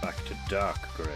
[SPEAKER 2] Back to dark grey.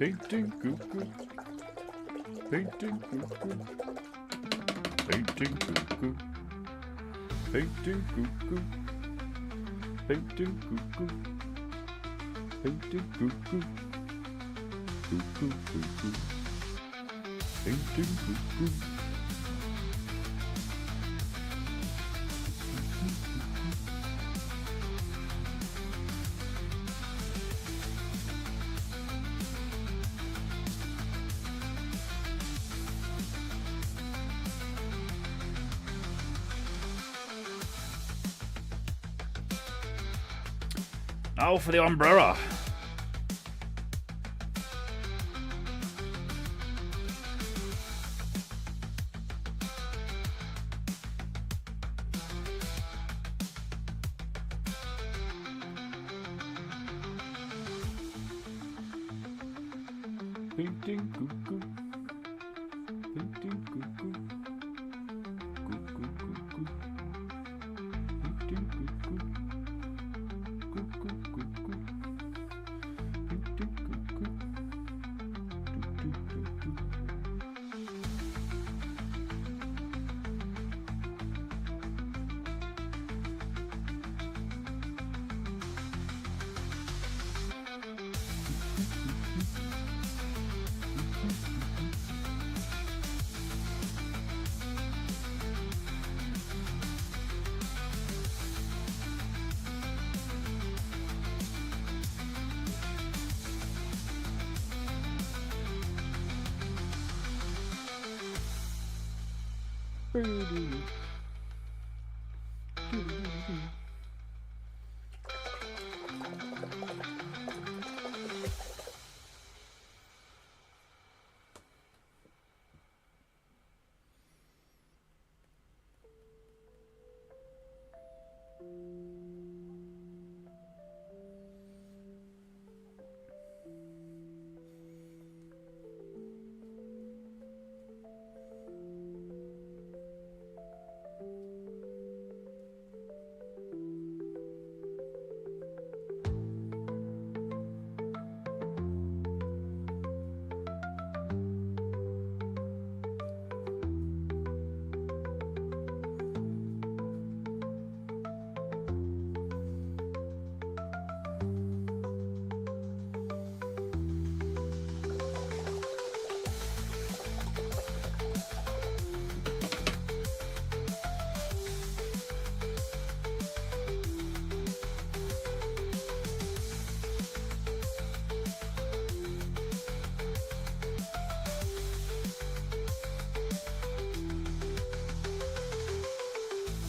[SPEAKER 1] Painting goo goo. Painting goo goo. Painting goo goo. Painting goo goo. Painting goo goo. Painting goo goo. Goo goo goo goo. Painting goo goo.
[SPEAKER 2] Now for the umbrella.
[SPEAKER 1] Painting goo goo. Painting goo goo. Goo goo goo goo. Painting goo goo. Goo goo goo goo.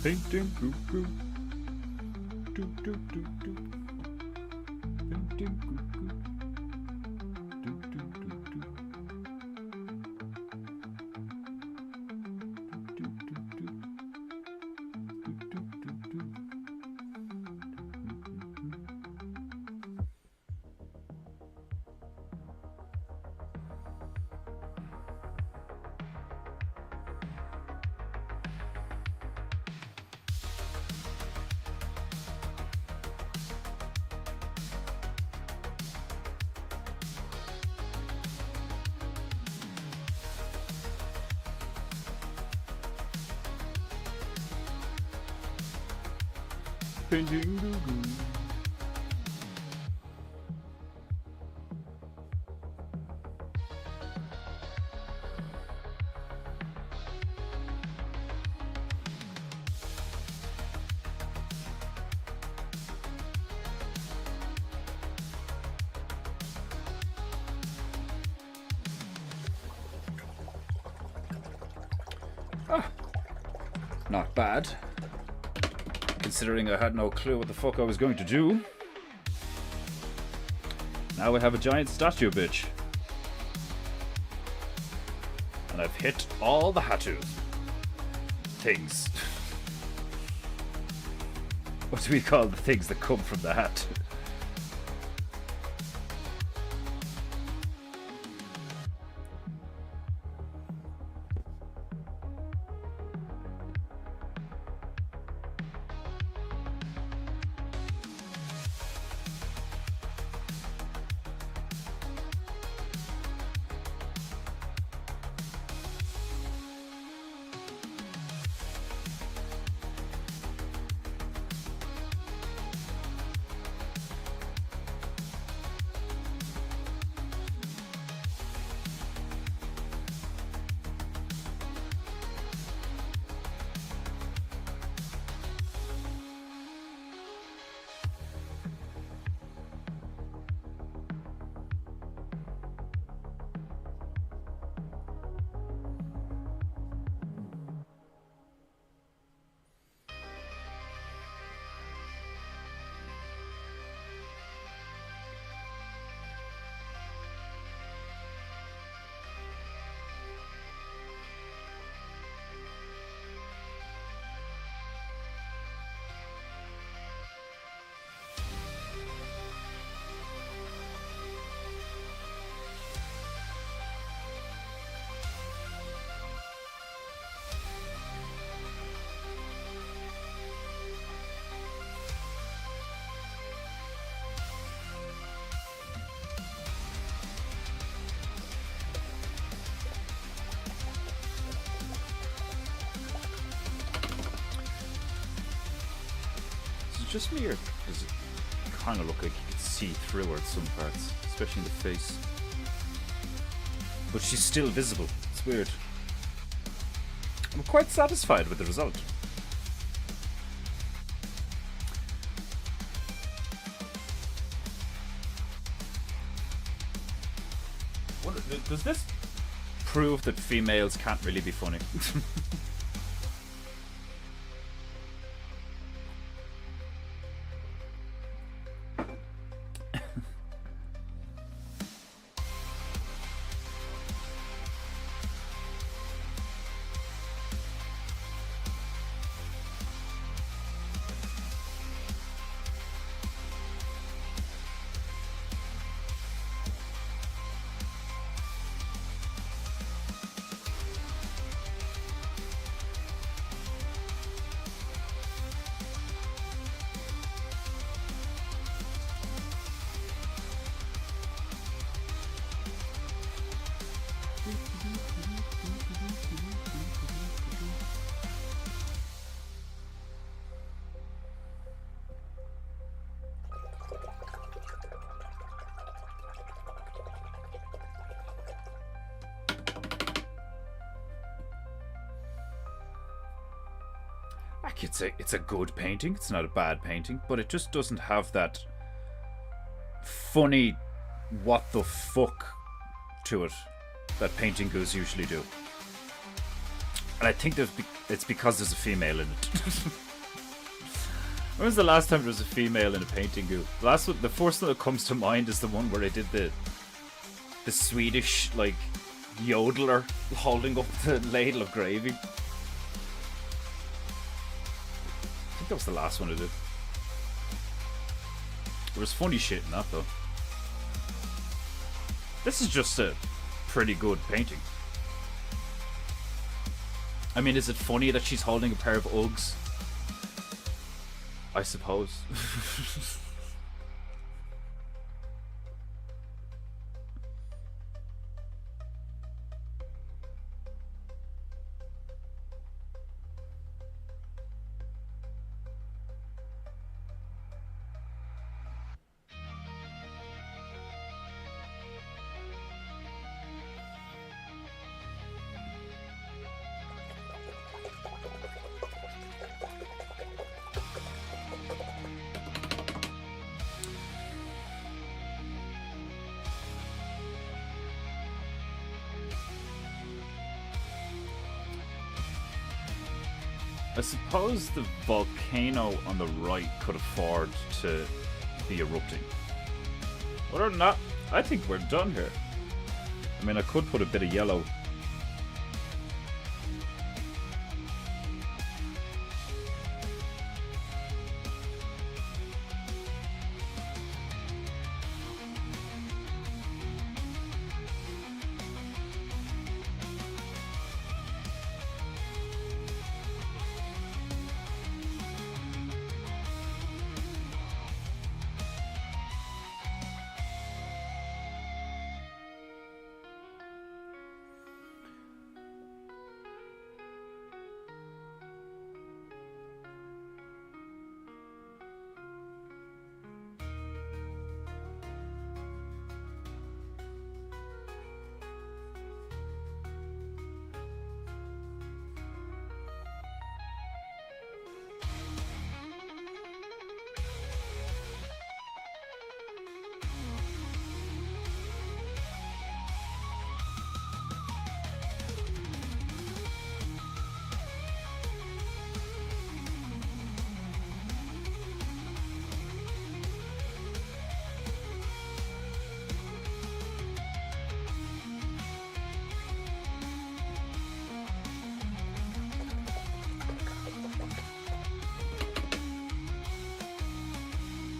[SPEAKER 1] Painting goo goo. Do do do do. Painting goo goo. Do do do do. Painting goo goo. Do do do do. Do do do do. Do do do do. Painting goo goo.
[SPEAKER 2] Not bad. Considering I had no clue what the fuck I was going to do. Now we have a giant statue, bitch. And I've hit all the Hatus. Things. What do we call the things that come from the hat? just me, or does it kind of look like you can see through her at some parts, especially in the face? But she's still visible. It's weird. I'm quite satisfied with the result. Does this prove that females can't really be funny? It's a good painting. It's not a bad painting, but it just doesn't have that funny what the fuck to it that painting goos usually do. And I think it's because there's a female in it. When was the last time there was a female in a painting goo? The first one that comes to mind is the one where I did the Swedish like yodeler holding up the ladle of gravy. That was the last one I did. There was funny shit in that though. This is just a pretty good painting. I mean, is it funny that she's holding a pair of Uggs? I suppose. I suppose the volcano on the right could afford to be erupting. Other than that, I think we're done here. I mean, I could put a bit of yellow.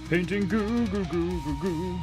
[SPEAKER 2] Painting goo goo goo goo goo.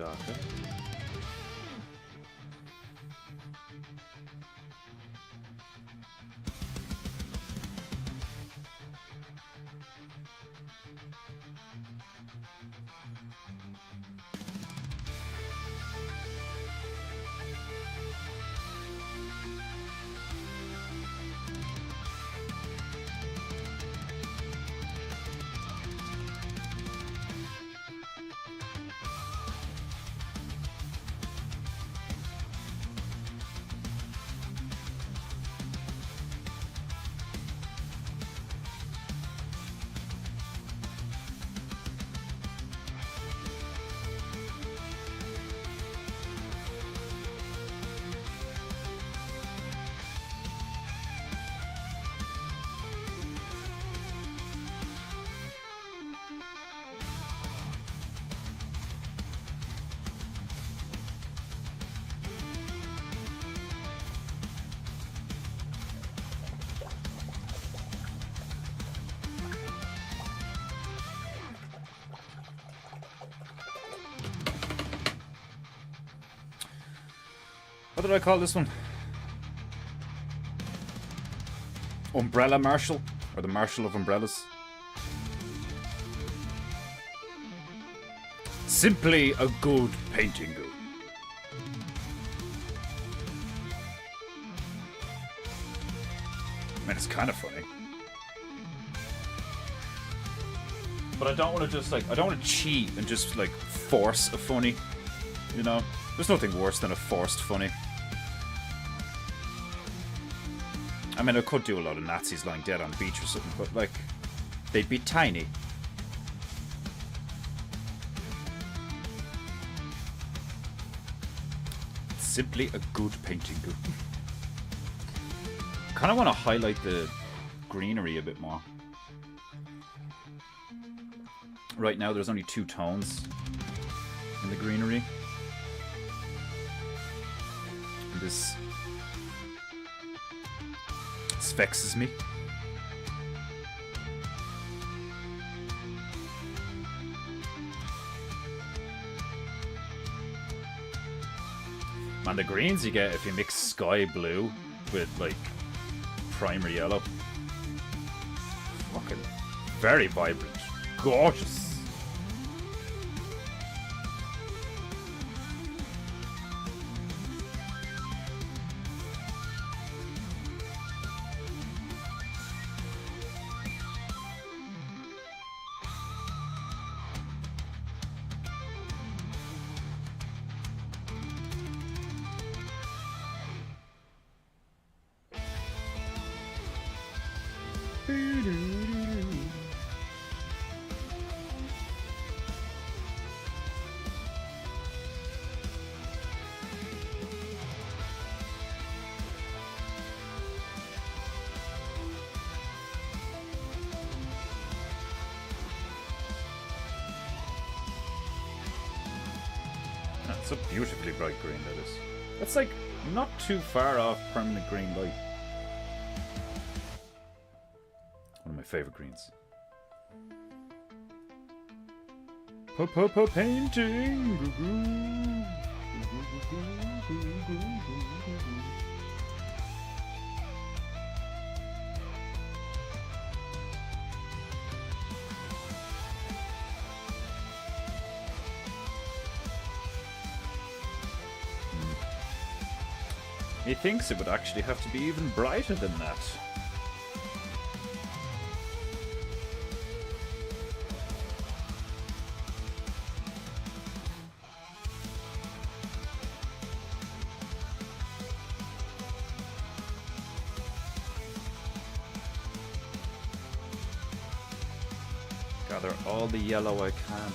[SPEAKER 2] darker. What did I call this one? Umbrella Marshal? Or the Marshal of Umbrellas? Simply a good painting goo. I mean, it's kind of funny. But I don't want to just, like, I don't want to cheat and just, like, force a funny. You know? There's nothing worse than a forced funny. I mean, I could do a lot of Nazis lying dead on the beach or something, but, like, they'd be tiny. Simply a good painting goo. Kind of want to highlight the greenery a bit more. Right now, there's only 2 tones in the greenery. And this vexes me. And the greens you get if you mix sky blue with, like, primary yellow. Fucking very vibrant. Gorgeous. That's a beautifully bright green, that is. That's like not too far off permanent green light. One of my favorite greens. Painting. He thinks it would actually have to be even brighter than that. Gather all the yellow I can.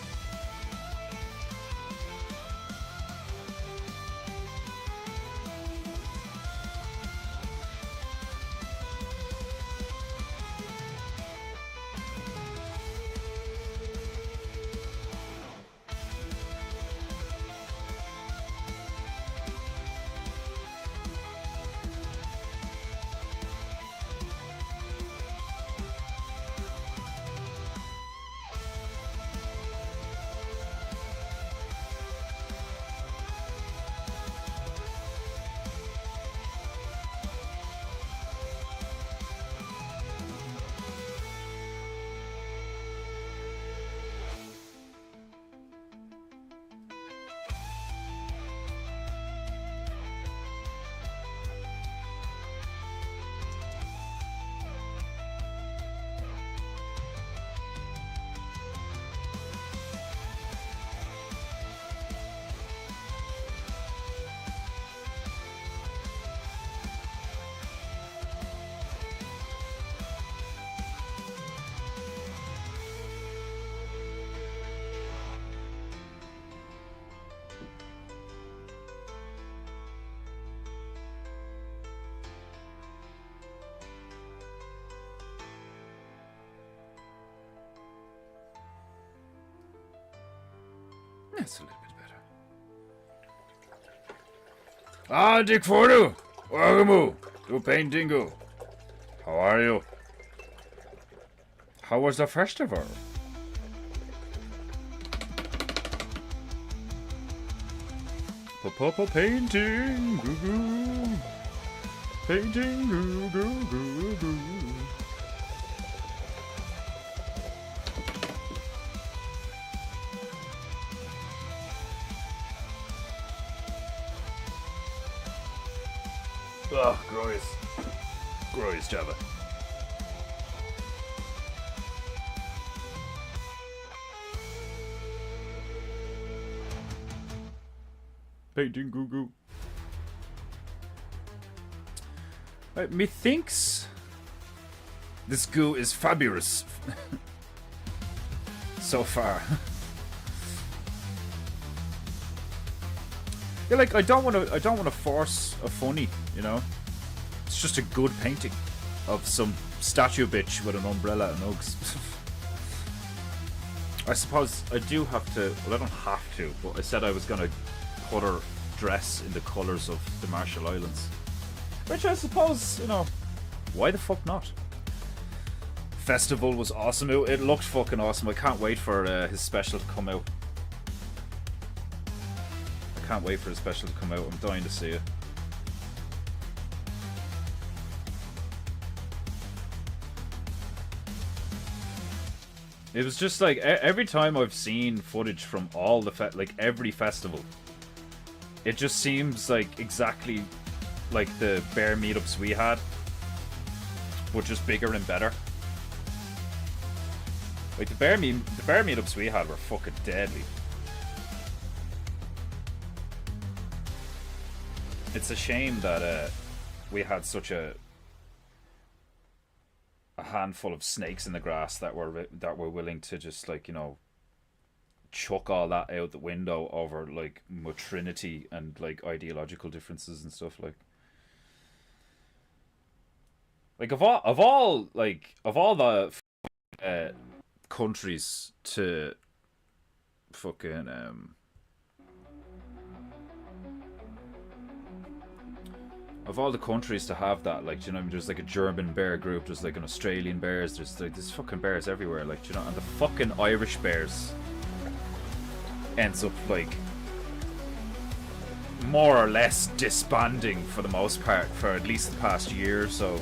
[SPEAKER 2] That's a little bit better. Ah, Dick Fordu! Welcome to Paintingu. How are you? How was the festival? Papa painting, goo goo. Painting, goo goo goo goo. Ugh, gross. Gross, Java. Painting goo goo. Methinks this goo is fabulous so far. Yeah, like I don't want to force a funny, you know. It's just a good painting of some statue bitch with an umbrella and Uggs. I suppose I do have to. Well, I don't have to, but I said I was gonna put her dress in the colours of the Marshall Islands. Which I suppose, you know, why the fuck not? Festival was awesome. It looked fucking awesome. I can't wait for his special to come out. I can't wait for his special to come out. I'm dying to see it. It was just like every time I've seen footage from all the like every festival, it just seems like exactly like the bear meetups we had, but just bigger and better. Like the bear meetups we had were fucking deadly. It's a shame that we had such a handful of snakes in the grass that were willing to just, like, you know, chuck all that out the window over like maternity and like ideological differences and stuff. Like of all the countries to fucking of all the countries to have that, like, you know, there's like a German bear group, there's like an Australian bears, there's fucking bears everywhere, like, you know, and the fucking Irish bears ends up like more or less disbanding for the most part for at least the past year or so,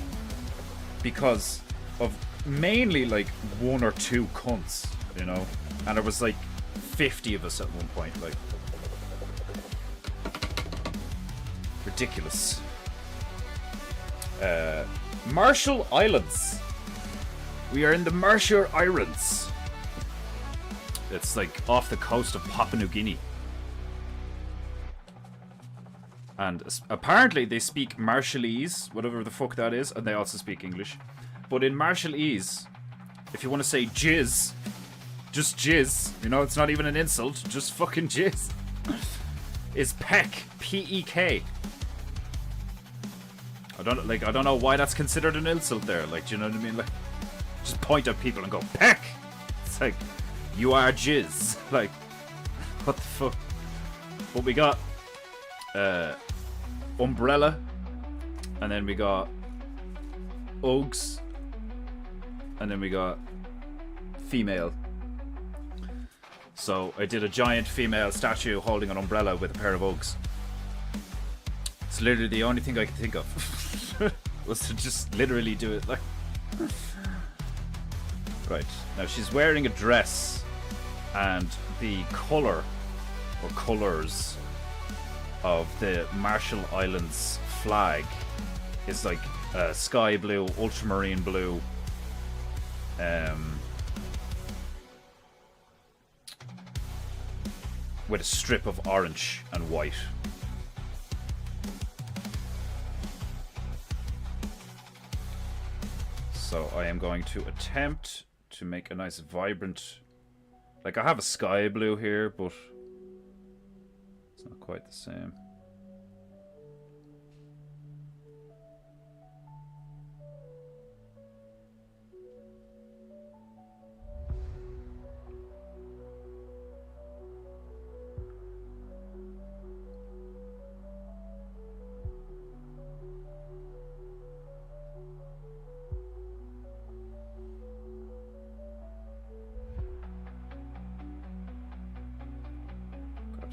[SPEAKER 2] because of mainly like one or two cunts, you know, and there was like 50 of us at one point, like, ridiculous. Marshall Islands. We are in the Marshall Islands. It's like off the coast of Papua New Guinea. And apparently they speak Marshallese, whatever the fuck that is, and they also speak English. But in Marshallese, if you want to say jizz, just jizz, you know, it's not even an insult, just fucking jizz, is peck, P-E-K. I don't know why that's considered an insult there, like, do you know what I mean? Like, just point at people and go, peck! It's like, you are jizz. Like, what the fuck? But we got umbrella, and then we got Uggs, and then we got female. So I did a giant female statue holding an umbrella with a pair of Uggs. It's literally the only thing I could think of was to just literally do it like. Right, now she's wearing a dress, and the colour or colours of the Marshall Islands flag is like sky blue, ultramarine blue, with a strip of orange and white. So I am going to attempt to make a nice vibrant, like, I have a sky blue here, but it's not quite the same.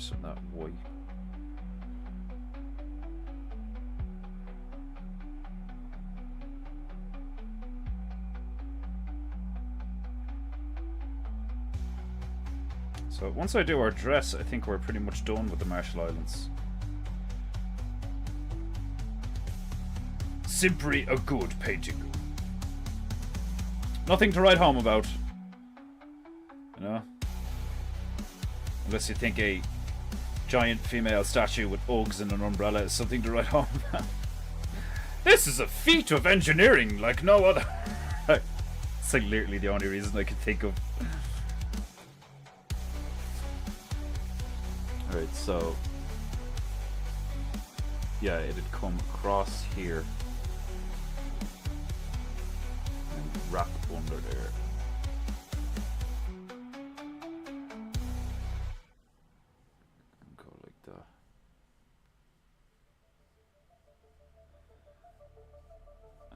[SPEAKER 2] some of that white. So once I do our dress, I think we're pretty much done with the Marshall Islands. Simply a good painting. Nothing to write home about. You know? Unless you think a giant female statue with Uggs and an umbrella is something to write home about. This is a feat of engineering like no other. It's like literally the only reason I could think of. Alright, so yeah, it'd come across here and wrap under there. And go like that.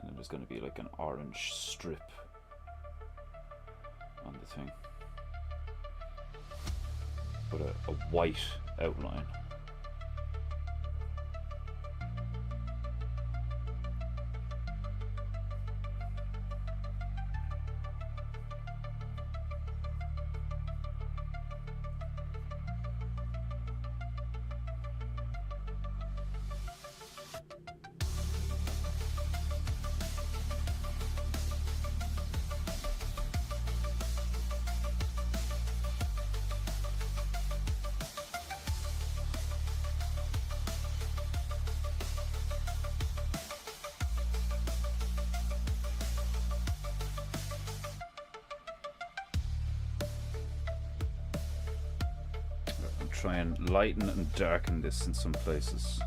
[SPEAKER 2] And then there's going to be like an orange strip on the thing. But a white outline. Try and lighten and darken this in some places.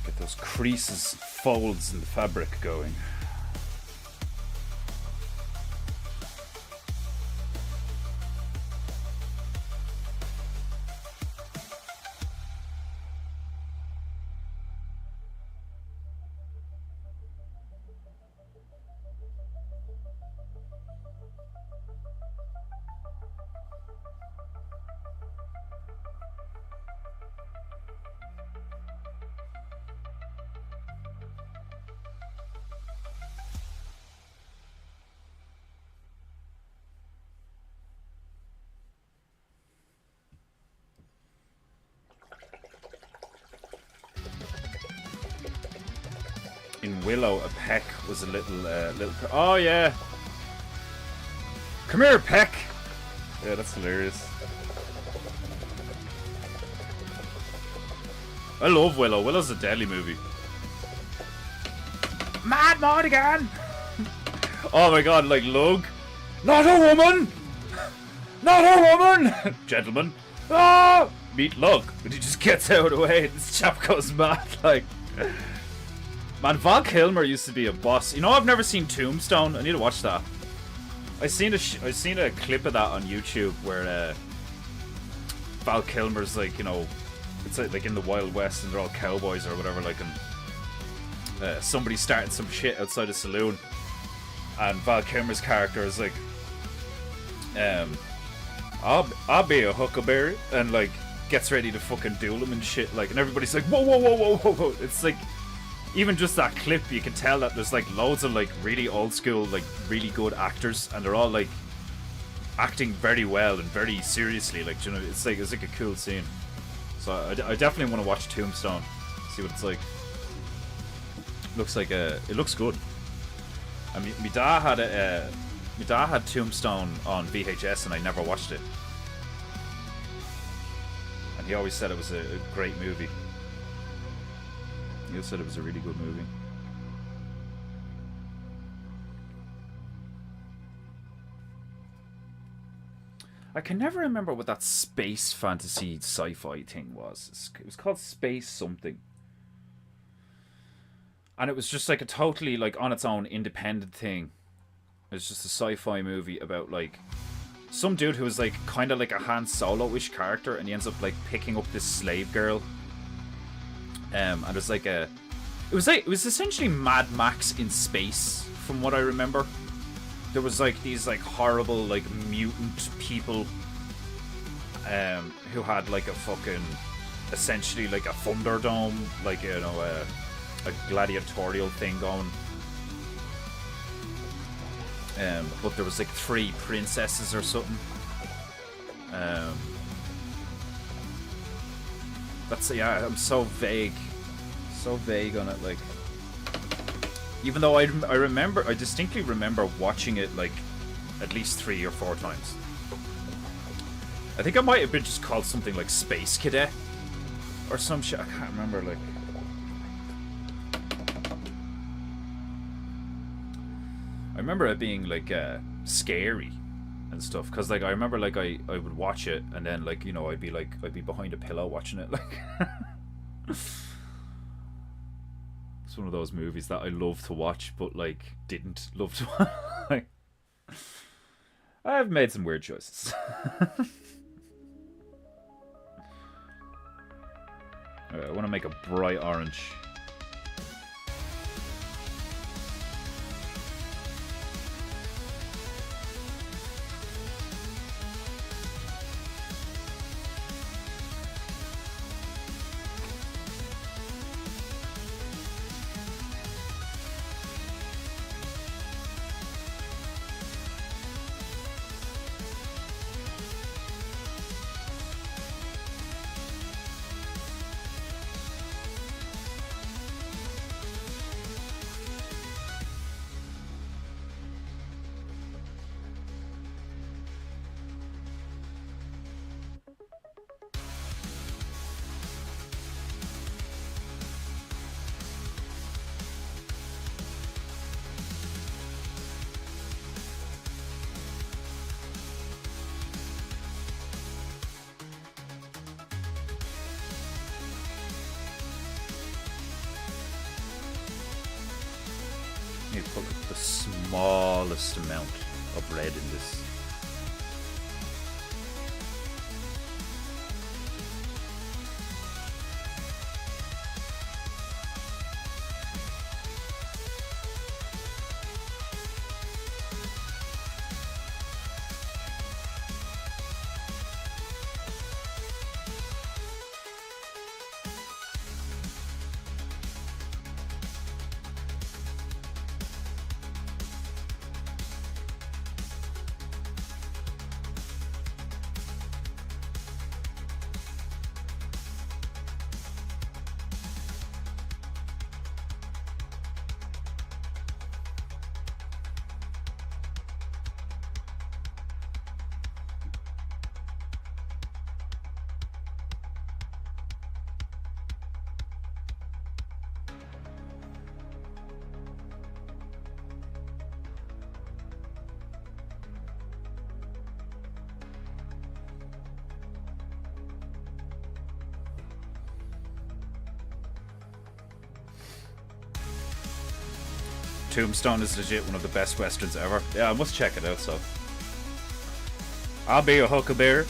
[SPEAKER 2] Get those creases, folds in the fabric going. In Willow, a peck was a little. Oh yeah! Come here, Peck! Yeah, that's hilarious. I love Willow. Willow's a deadly movie. Mad Mardigan! Oh my god, like Lug. Not a woman! Not a woman! Gentlemen. Ah! Meet Lug. But he just gets out of the way. This chap goes mad, like. Man, Val Kilmer used to be a boss. You know, I've never seen Tombstone. I need to watch that. I seen a clip of that on YouTube where Val Kilmer's like, you know, it's like in the Wild West and they're all cowboys or whatever, like, and somebody starting some shit outside a saloon, and Val Kilmer's character is like, I'll be a huckleberry, and like gets ready to fucking duel him and shit, like, and everybody's like, whoa, whoa, whoa, whoa, whoa, whoa. It's like, even just that clip, you can tell that there's like loads of like really old school, like really good actors, and they're all like acting very well and very seriously. Like, you know, it's like a cool scene. So I definitely want to watch Tombstone, see what it's like. Looks like it looks good. I mean, my dad had Tombstone on VHS, and I never watched it. And he always said it was a great movie. He said it was a really good movie. I can never remember what that space fantasy sci-fi thing was. It was called Space something. And it was just like a totally like on its own independent thing. It's just a sci-fi movie about like some dude who was like kind of like a Han Solo-ish character, and he ends up like picking up this slave girl. And there's like it was essentially Mad Max in space, from what I remember. There was like these like horrible like mutant people, who had like a fucking essentially like a Thunderdome, like you know a gladiatorial thing going. But there was like 3 princesses or something. That's yeah. I'm so vague on it. Like, even though I distinctly remember watching it like at least 3 or 4 times. I think I might have been just called something like Space Cadet or some shit. I can't remember. Like, I remember it being like scary and stuff, because like I remember like I would watch it, and then like, you know, I'd be behind a pillow watching it, like. It's one of those movies that I love to watch but like didn't love to watch. Like, I've made some weird choices. I want to make a bright orange. You put like the smallest amount of red in this. Tombstone is legit one of the best westerns ever. Yeah, I must check it out, so. I'll be your huckleberry.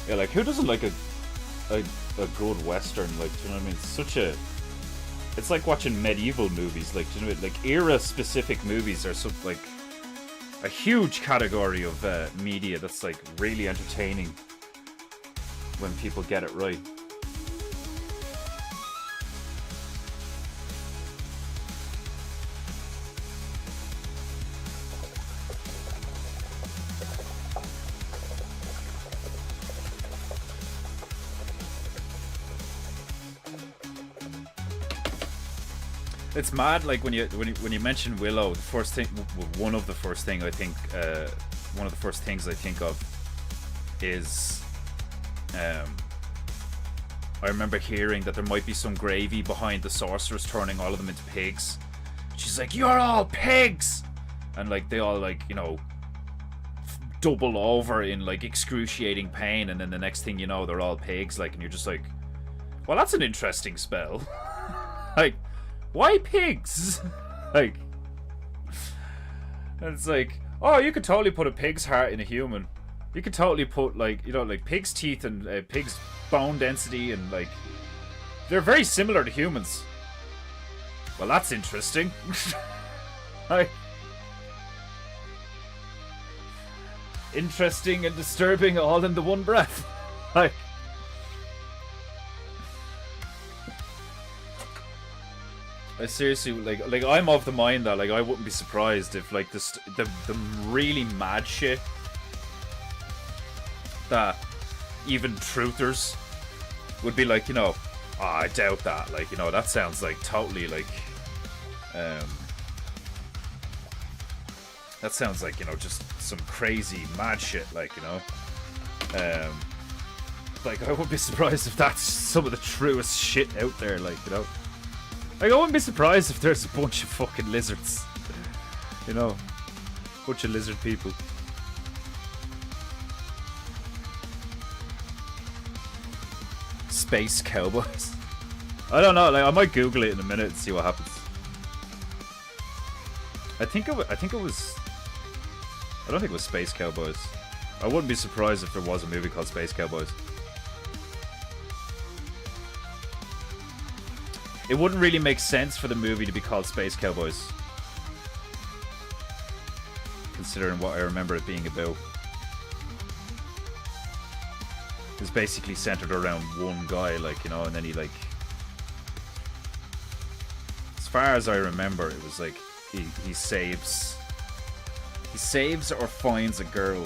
[SPEAKER 2] Yeah, like, who doesn't like a good western? Like, do you know what I mean? It's such a... It's like watching medieval movies. Like, do you know what I mean? Like, era-specific movies are so, like... a huge category of media that's like really entertaining when people get it right. It's mad, like when you mention Willow, the first thing, one of the first things I think of is, I remember hearing that there might be some gravy behind the sorceress turning all of them into pigs. She's like, "You're all pigs," and like they all like, you know, double over in like excruciating pain, and then the next thing you know they're all pigs, like, and you're just like, well, that's an interesting spell. Like, why pigs? Like, and it's like, oh, you could totally put a pig's heart in a human. You could totally put, like, you know, like pig's teeth and pig's bone density, and like they're very similar to humans. Well, that's interesting. Like, interesting and disturbing all in the one breath. Like, I seriously, like I'm of the mind that, like, I wouldn't be surprised if, like, the really mad shit that even truthers would be like, you know, oh, I doubt that, like, you know, that sounds like totally like that sounds like, you know, just some crazy mad shit, like, you know, like, I wouldn't be surprised if that's some of the truest shit out there, like, you know, like, I wouldn't be surprised if there's a bunch of fucking lizards, you know, bunch of lizard people. Space cowboys. I don't know, like, I might Google it in a minute and see what happens. I think it was, I don't think it was Space Cowboys. I wouldn't be surprised if there was a movie called Space Cowboys. It wouldn't really make sense for the movie to be called Space Cowboys, considering what I remember it being about. It was basically centered around one guy, like, you know, and then he, like, as far as I remember, it was like he saves or finds a girl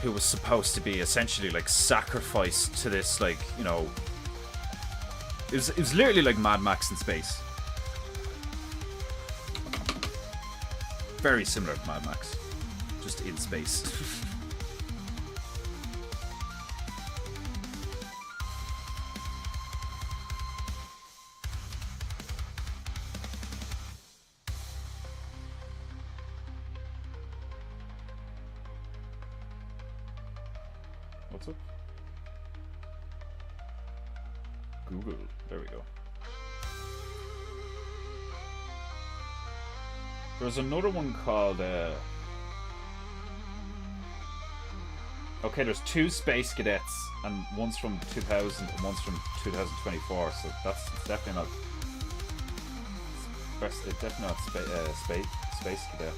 [SPEAKER 2] who was supposed to be essentially, like, sacrificed to this, like, you know, it was literally like Mad Max in space. Very similar to Mad Max, just in space. What's up? Google. There we go. There's another one called, okay, there's 2 Space Cadets, and one's from 2000 and one's from 2024, so that's definitely not... It's definitely not Space Cadet.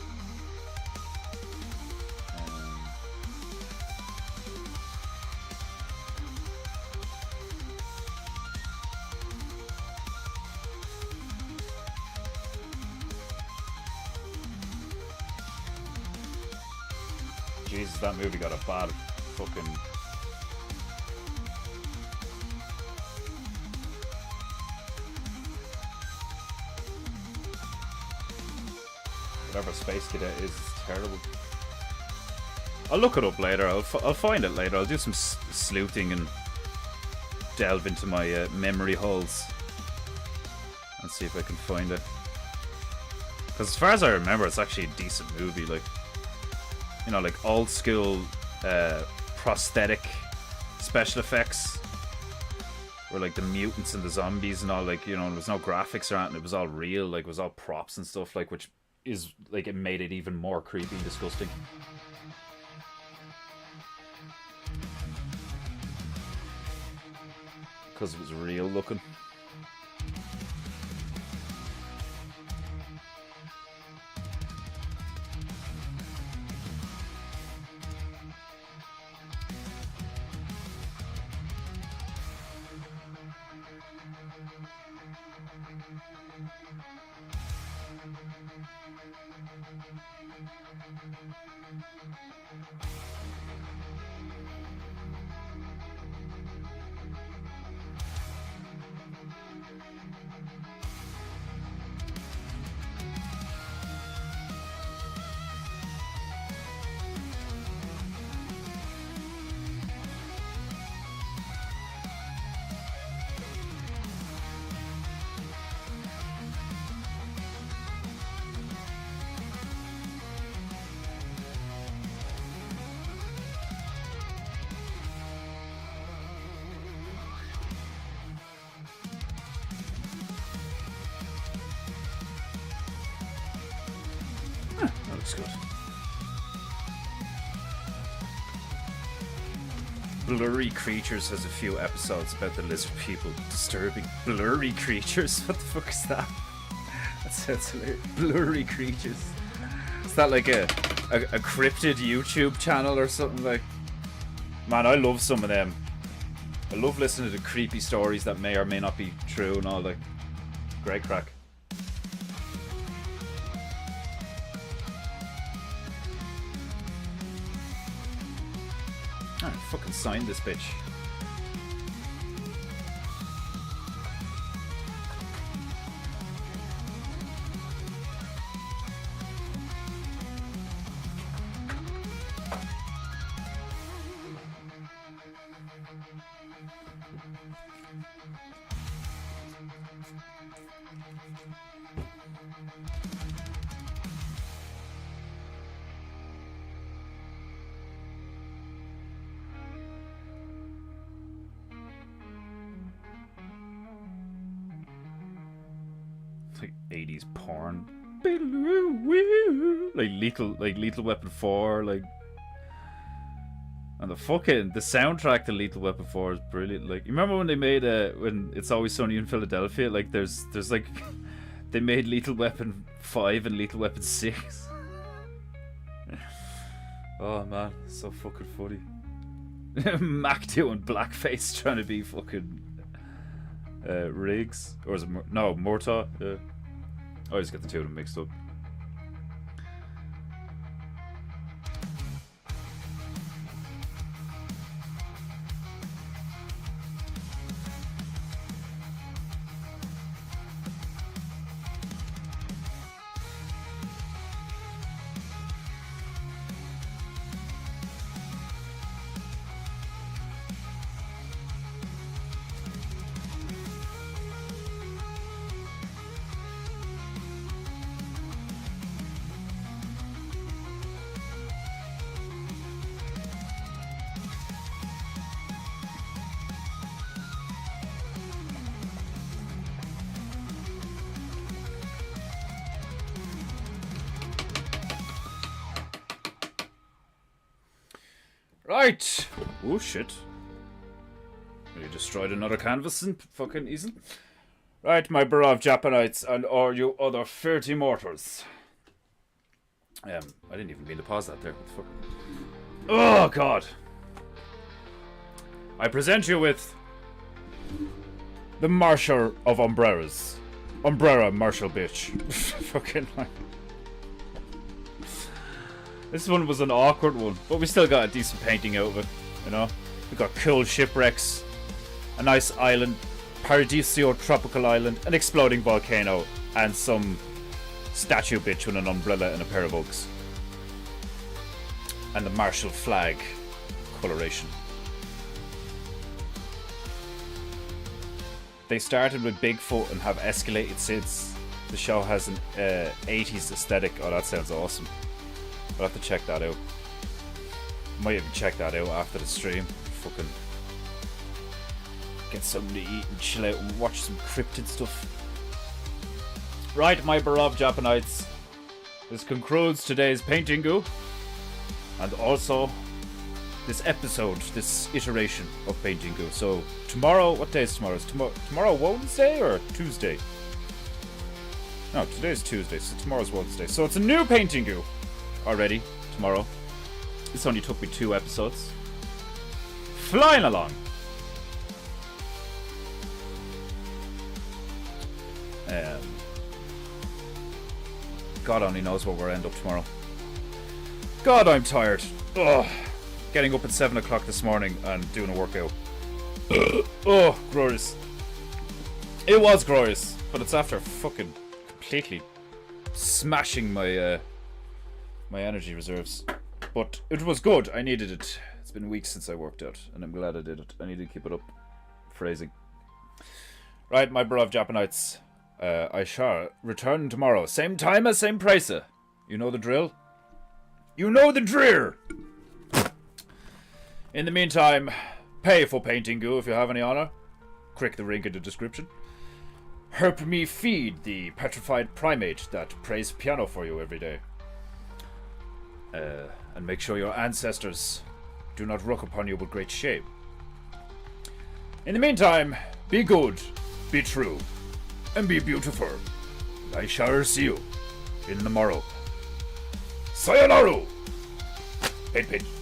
[SPEAKER 2] Jesus, that movie got a bad fucking... Whatever Space Cadet is terrible. I'll look it up later. I'll find it later. I'll do some sleuthing and delve into my memory holes and see if I can find it. Because as far as I remember, it's actually a decent movie. Like, you know, like old school prosthetic special effects, where like the mutants and the zombies and all, like, you know, there was no graphics or anything, it was all real, like it was all props and stuff, like, which is, like, it made it even more creepy and disgusting. Because it was real looking. looks good. Blurry Creatures has a few episodes about the lizard people. Disturbing. Blurry Creatures? What the fuck is that? That sounds hilarious. Blurry Creatures. Is that like a cryptid YouTube channel or something? Like, man, I love some of them. I love listening to creepy stories that may or may not be true and all. Like, great crack. I fucking signed this bitch. Like 80s porn. Like Lethal Weapon 4, like, and the soundtrack to Lethal Weapon 4 is brilliant. Like, you remember when they made when It's Always Sunny in Philadelphia? Like, there's like they made Lethal Weapon 5 and Lethal Weapon 6. Oh man, so fucking funny. Mac doing blackface trying to be fucking Riggs, or is it Murtaugh? Yeah. I always get the two of them mixed up. Right. Oh shit. You destroyed another canvas and fucking easel. Right, my beloved Japanites and all you other 30 mortars. I didn't even mean to pause that there. What the fuck? Oh god. I present you with the Marshal of Umbrellas. Umbrella Marshal bitch. Fucking like. This one was an awkward one, but we still got a decent painting out of it, you know? We got cool shipwrecks, a nice island, Paradisio tropical island, an exploding volcano, and some statue bitch with an umbrella and a pair of Uggs. And the martial flag coloration. They started with Bigfoot and have escalated since. The show has an 80s aesthetic. Oh, that sounds awesome. I'll have to check that out. Might even check that out after the stream. Fucking get something to eat and chill out and watch some cryptid stuff. Right, my beloved Japanites. This concludes today's Paintingu. And also this episode, this iteration of Paintingu. So tomorrow, what day is tomorrow? Is tomorrow Wednesday or Tuesday? No, today's Tuesday, so tomorrow's Wednesday. So it's a new Paintingu already tomorrow. This only took me 2 episodes. Flying along. God only knows where we'll end up tomorrow. God, I'm tired. Ugh. Getting up at 7 o'clock this morning and doing a workout. Oh, glorious. It was glorious, but it's after fucking completely smashing my my energy reserves. But it was good. I needed it. It's been weeks since I worked out, and I'm glad I did it. I need to keep it up. Phrasing. Right, my beloved Japanites. I shall return tomorrow. Same time as same price. You know the drill? You know the drill! In the meantime, pay for Paintingu if you have any honor. Click the link in the description. Help me feed the petrified primate that plays piano for you every day. and make sure your ancestors do not rook upon you with great shame. In the meantime, be good, be true, and be beautiful. I shall see you in the morrow. Sayonara! Paint.